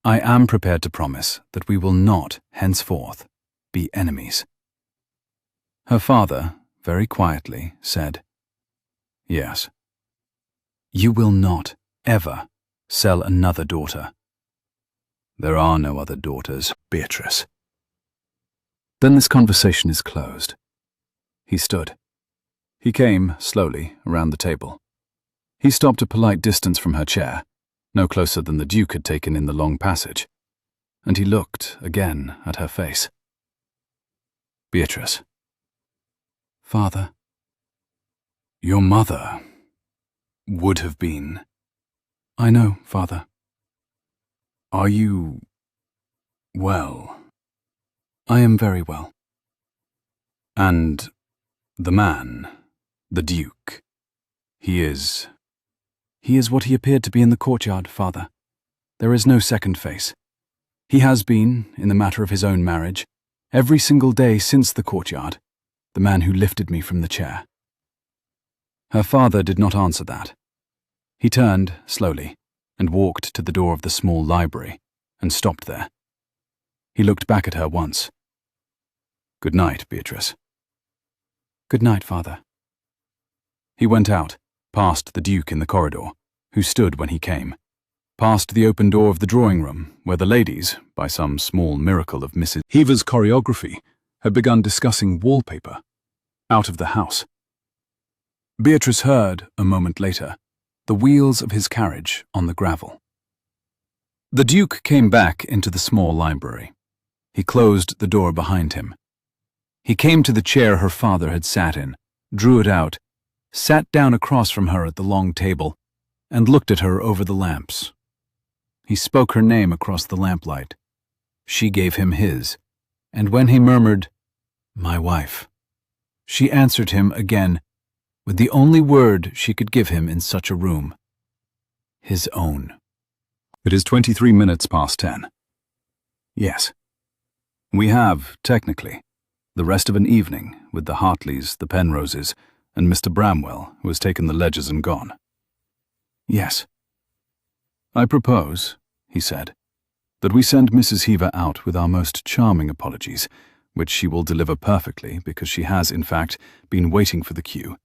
I am prepared to promise that we will not, henceforth, be enemies. Her father, very quietly, said, Yes. You will not, ever, sell another daughter. There are no other daughters, Beatrice. Then this conversation is closed. He stood. He came, slowly, around the table. He stopped a polite distance from her chair, no closer than the Duke had taken in the long passage, and he looked, again, at her face. Beatrice. Father. Your mother would have been. I know, father. Are you well? I am very well. And the man, the Duke, he is what he appeared to be in the courtyard, father. There is no second face. He has been, in the matter of his own marriage, every single day since the courtyard, the man who lifted me from the chair. Her father did not answer that. He turned, slowly, and walked to the door of the small library, and stopped there. He looked back at her once. Good night, Beatrice. Good night, father. He went out, past the Duke in the corridor, who stood when he came, past the open door of the drawing-room, where the ladies, by some small miracle of Mrs. Heaver's choreography, had begun discussing wallpaper, out of the house. Beatrice heard, a moment later, the wheels of his carriage on the gravel. The Duke came back into the small library. He closed the door behind him. He came to the chair her father had sat in, drew it out, sat down across from her at the long table, and looked at her over the lamps. He spoke her name across the lamplight. She gave him his, and when he murmured, "My wife," she answered him again, with the only word she could give him in such a room, His own. It is 23 minutes past 10. Yes. We have, technically, the rest of an evening with the Hartleys, the Penroses, and Mr. Bramwell, who has taken the ledgers and gone. Yes. I propose, he said, that we send Mrs. Heaver out with our most charming apologies, which she will deliver perfectly because she has, in fact, been waiting for the cue,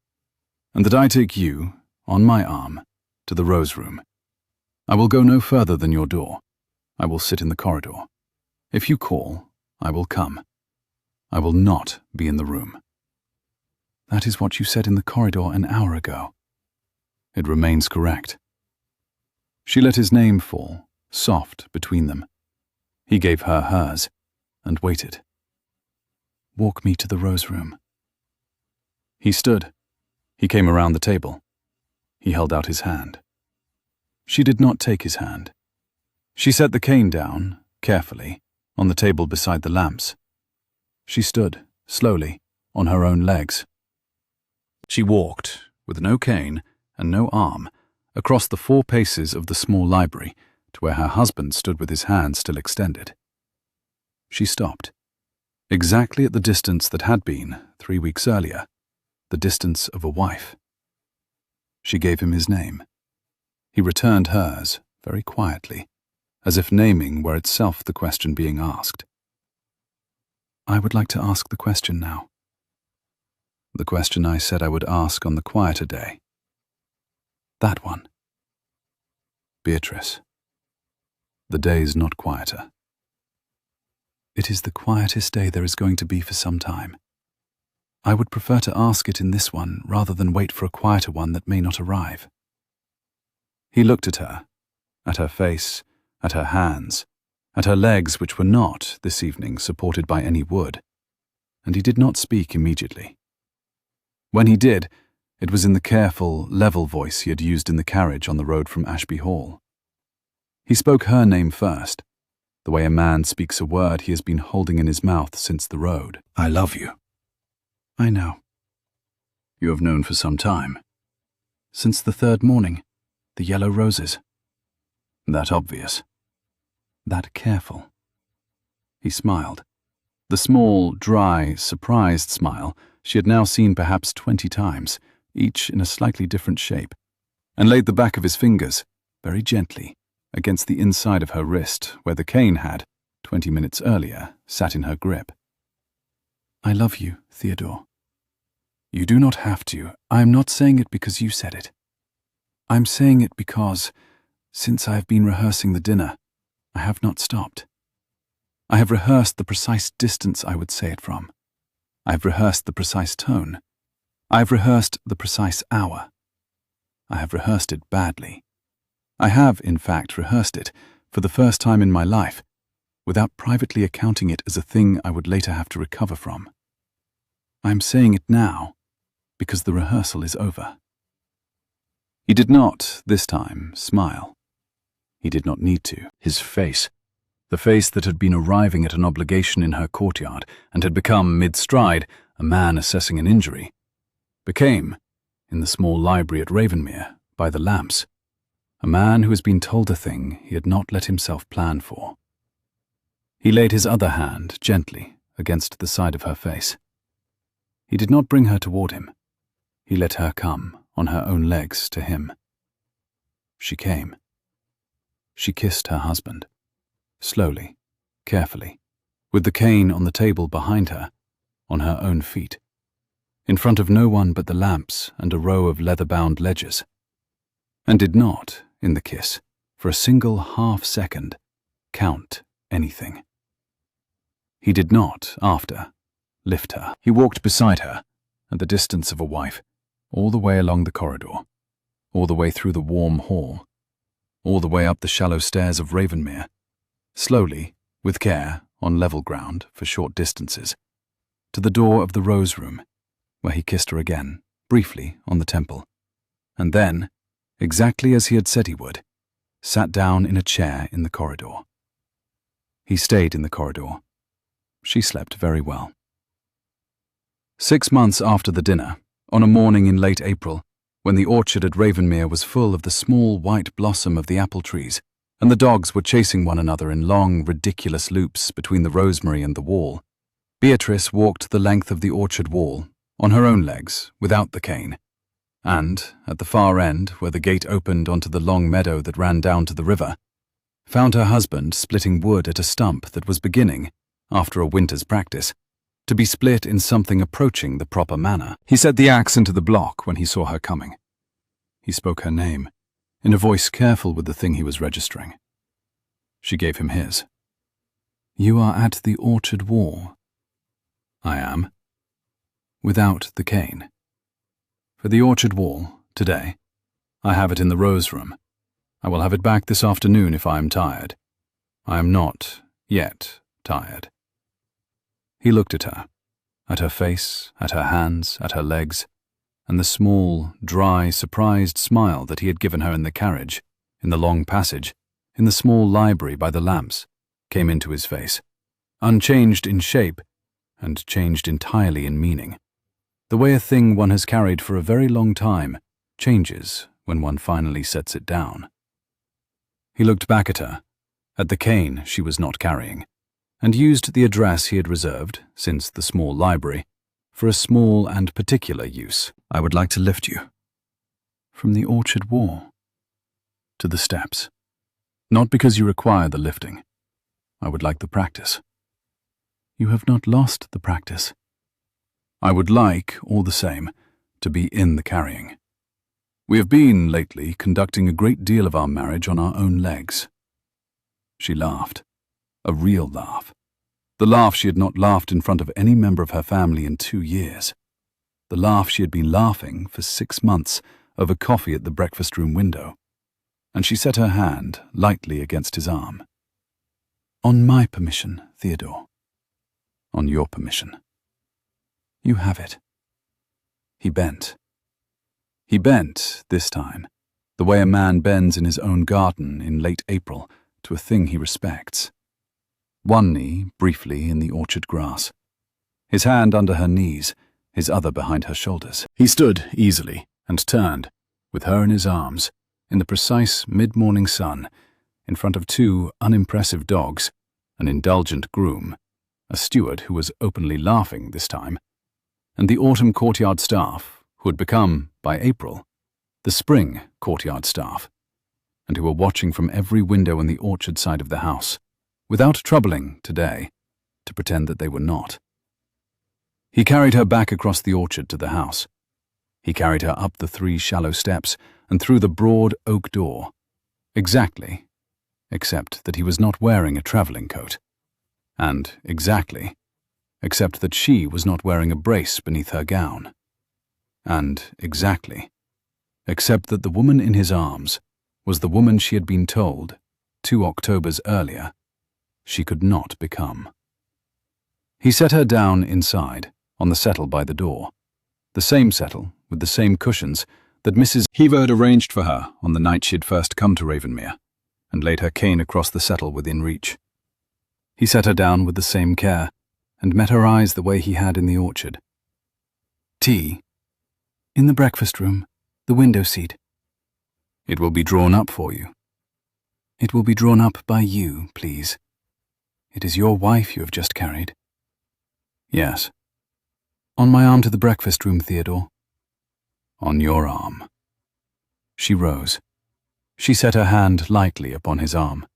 and that I take you, on my arm, to the Rose Room. I will go no further than your door. I will sit in the corridor. If you call, I will come. I will not be in the room. That is what you said in the corridor an hour ago. It remains correct. She let his name fall, soft between them. He gave her hers, and waited. Walk me to the Rose Room. He stood. He came around the table. He held out his hand. She did not take his hand. She set the cane down, carefully, on the table beside the lamps. She stood, slowly, on her own legs. She walked, with no cane and no arm, across the 4 paces of the small library to where her husband stood with his hand still extended. She stopped, exactly at the distance that had been, 3 weeks earlier, the distance of a wife. She gave him his name. He returned hers, very quietly, as if naming were itself the question being asked. I would like to ask the question now. The question I said I would ask on the quieter day. That one. Beatrice. The day is not quieter. It is the quietest day there is going to be for some time. I would prefer to ask it in this one rather than wait for a quieter one that may not arrive. He looked at her face, at her hands, at her legs which were not, this evening, supported by any wood, and he did not speak immediately. When he did, it was in the careful, level voice he had used in the carriage on the road from Ashby Hall. He spoke her name first, the way a man speaks a word he has been holding in his mouth since the road. I love you. I know. You have known for some time. Since the 3rd morning, the yellow roses. That obvious. That careful. He smiled. The small, dry, surprised smile she had now seen perhaps 20 times, each in a slightly different shape, and laid the back of his fingers, very gently, against the inside of her wrist where the cane had, 20 minutes earlier, sat in her grip. I love you, Theodore. You do not have to. I am not saying it because you said it. I'm saying it because, since I have been rehearsing the dinner, I have not stopped. I have rehearsed the precise distance I would say it from. I have rehearsed the precise tone. I have rehearsed the precise hour. I have rehearsed it badly. I have, in fact, rehearsed it, for the first time in my life, without privately accounting it as a thing I would later have to recover from. I am saying it now, because the rehearsal is over. He did not, this time, smile. He did not need to. His face, the face that had been arriving at an obligation in her courtyard and had become, mid-stride, a man assessing an injury, became, in the small library at Ravenmere, by the lamps, a man who has been told a thing he had not let himself plan for. He laid his other hand gently against the side of her face. He did not bring her toward him. He let her come, on her own legs, to him. She came. She kissed her husband, slowly, carefully, with the cane on the table behind her, on her own feet, in front of no one but the lamps and a row of leather-bound ledgers, and did not, in the kiss, for a single half-second, count anything. He did not, after, lift her. He walked beside her, at the distance of a wife, all the way along the corridor, all the way through the warm hall, all the way up the shallow stairs of Ravenmere, slowly, with care, on level ground, for short distances, to the door of the Rose Room, where he kissed her again, briefly, on the temple, and then, exactly as he had said he would, sat down in a chair in the corridor. He stayed in the corridor. She slept very well. 6 months after the dinner, on a morning in late April, when the orchard at Ravenmere was full of the small white blossom of the apple trees, and the dogs were chasing one another in long, ridiculous loops between the rosemary and the wall, Beatrice walked the length of the orchard wall, on her own legs, without the cane, and, at the far end, where the gate opened onto the long meadow that ran down to the river, found her husband splitting wood at a stump that was beginning, after a winter's practice, to be split in something approaching the proper manner. He set the axe into the block when he saw her coming. He spoke her name, in a voice careful with the thing he was registering. She gave him his. "You are at the orchard wall." "I am." "Without the cane." "For the orchard wall, today. I have it in the rose room. I will have it back this afternoon if I am tired. I am not, yet, tired." He looked at her face, at her hands, at her legs, and the small, dry, surprised smile that he had given her in the carriage, in the long passage, in the small library by the lamps, came into his face, unchanged in shape, and changed entirely in meaning. The way a thing one has carried for a very long time changes when one finally sets it down. He looked back at her, at the cane she was not carrying, and used the address he had reserved, since the small library, for a small and particular use. "I would like to lift you." "From the orchard wall?" "To the steps. Not because you require the lifting. I would like the practice." "You have not lost the practice." "I would like, all the same, to be in the carrying. We have been, lately, conducting a great deal of our marriage on our own legs." She laughed. A real laugh. The laugh she had not laughed in front of any member of her family in 2 years. The laugh she had been laughing for 6 months over coffee at the breakfast-room window. And she set her hand lightly against his arm. "On my permission, Theodore." "On your permission." "You have it." He bent. He bent, this time, the way a man bends in his own garden in late April to a thing he respects. One knee, briefly, in the orchard grass. His hand under her knees, his other behind her shoulders. He stood easily and turned, with her in his arms, in the precise mid-morning sun, in front of 2 unimpressive dogs, an indulgent groom, a steward who was openly laughing this time, and the autumn courtyard staff, who had become, by April, the spring courtyard staff, and who were watching from every window in the orchard side of the house, without troubling, today, to pretend that they were not. He carried her back across the orchard to the house. He carried her up the 3 shallow steps and through the broad oak door, exactly, except that he was not wearing a travelling coat, and exactly, except that she was not wearing a brace beneath her gown, and exactly, except that the woman in his arms was the woman she had been told, 2 Octobers earlier, she could not become. He set her down inside, on the settle by the door, the same settle with the same cushions that Mrs. Heaver had arranged for her on the night she had first come to Ravenmere, and laid her cane across the settle within reach. He set her down with the same care, and met her eyes the way he had in the orchard. "Tea?" "In the breakfast room, the window seat." "It will be drawn up for you." "It will be drawn up by you, please. It is your wife you have just carried." "Yes." "On my arm to the breakfast room, Theodore." "On your arm." She rose. She set her hand lightly upon his arm.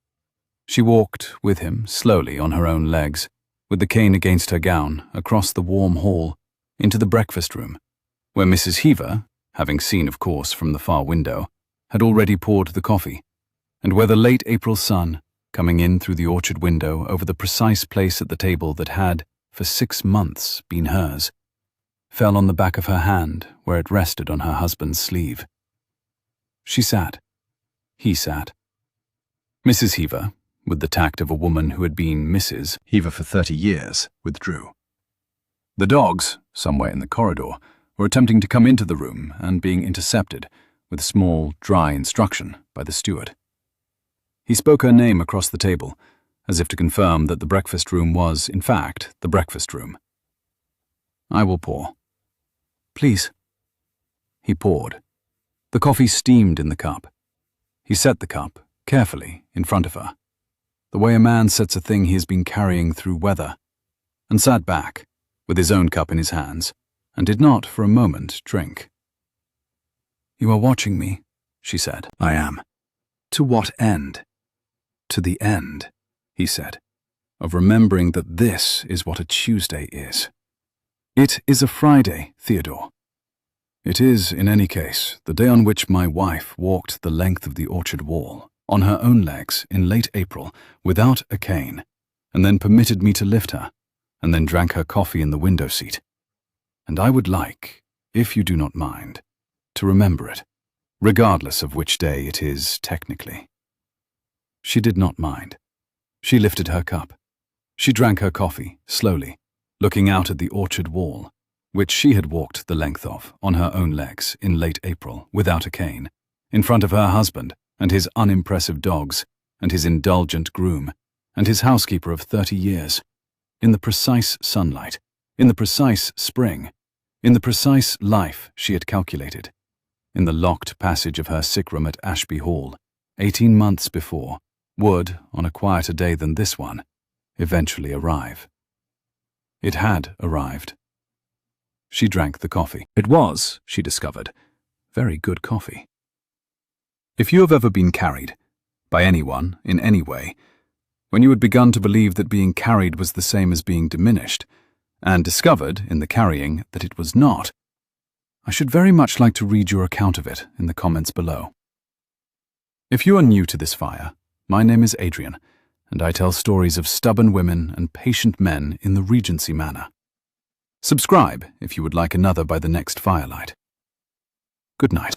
She walked with him slowly on her own legs, with the cane against her gown, across the warm hall, into the breakfast room, where Mrs. Heaver, having seen, of course, from the far window, had already poured the coffee, and where the late April sun, coming in through the orchard window over the precise place at the table that had, for 6 months, been hers, fell on the back of her hand where it rested on her husband's sleeve. She sat. He sat. Mrs. Heaver, with the tact of a woman who had been Mrs. Heaver for 30 years, withdrew. The dogs, somewhere in the corridor, were attempting to come into the room and being intercepted, with small, dry instruction, by the steward. He spoke her name across the table, as if to confirm that the breakfast room was, in fact, the breakfast room. "I will pour." "Please." He poured. The coffee steamed in the cup. He set the cup, carefully, in front of her, the way a man sets a thing he has been carrying through weather, and sat back, with his own cup in his hands, and did not, for a moment, drink. "You are watching me," she said. "I am." "To what end?" "To the end," he said, "of remembering that this is what a Tuesday is. It is a Friday, Theodore. It is, in any case, the day on which my wife walked the length of the orchard wall, on her own legs, in late April, without a cane, and then permitted me to lift her, and then drank her coffee in the window seat. And I would like, if you do not mind, to remember it, regardless of which day it is technically." She did not mind. She lifted her cup. She drank her coffee, slowly, looking out at the orchard wall, which she had walked the length of, on her own legs, in late April, without a cane, in front of her husband, and his unimpressive dogs, and his indulgent groom, and his housekeeper of 30 years, in the precise sunlight, in the precise spring, in the precise life she had calculated, in the locked passage of her sick room at Ashby Hall, 18 months before, would, on a quieter day than this one, eventually arrive. It had arrived. She drank the coffee. It was, she discovered, very good coffee. If you have ever been carried, by anyone, in any way, when you had begun to believe that being carried was the same as being diminished, and discovered, in the carrying, that it was not, I should very much like to read your account of it in the comments below. If you are new to this fire, my name is Adrian, and I tell stories of stubborn women and patient men in the Regency manner. Subscribe if you would like another by the next firelight. Good night.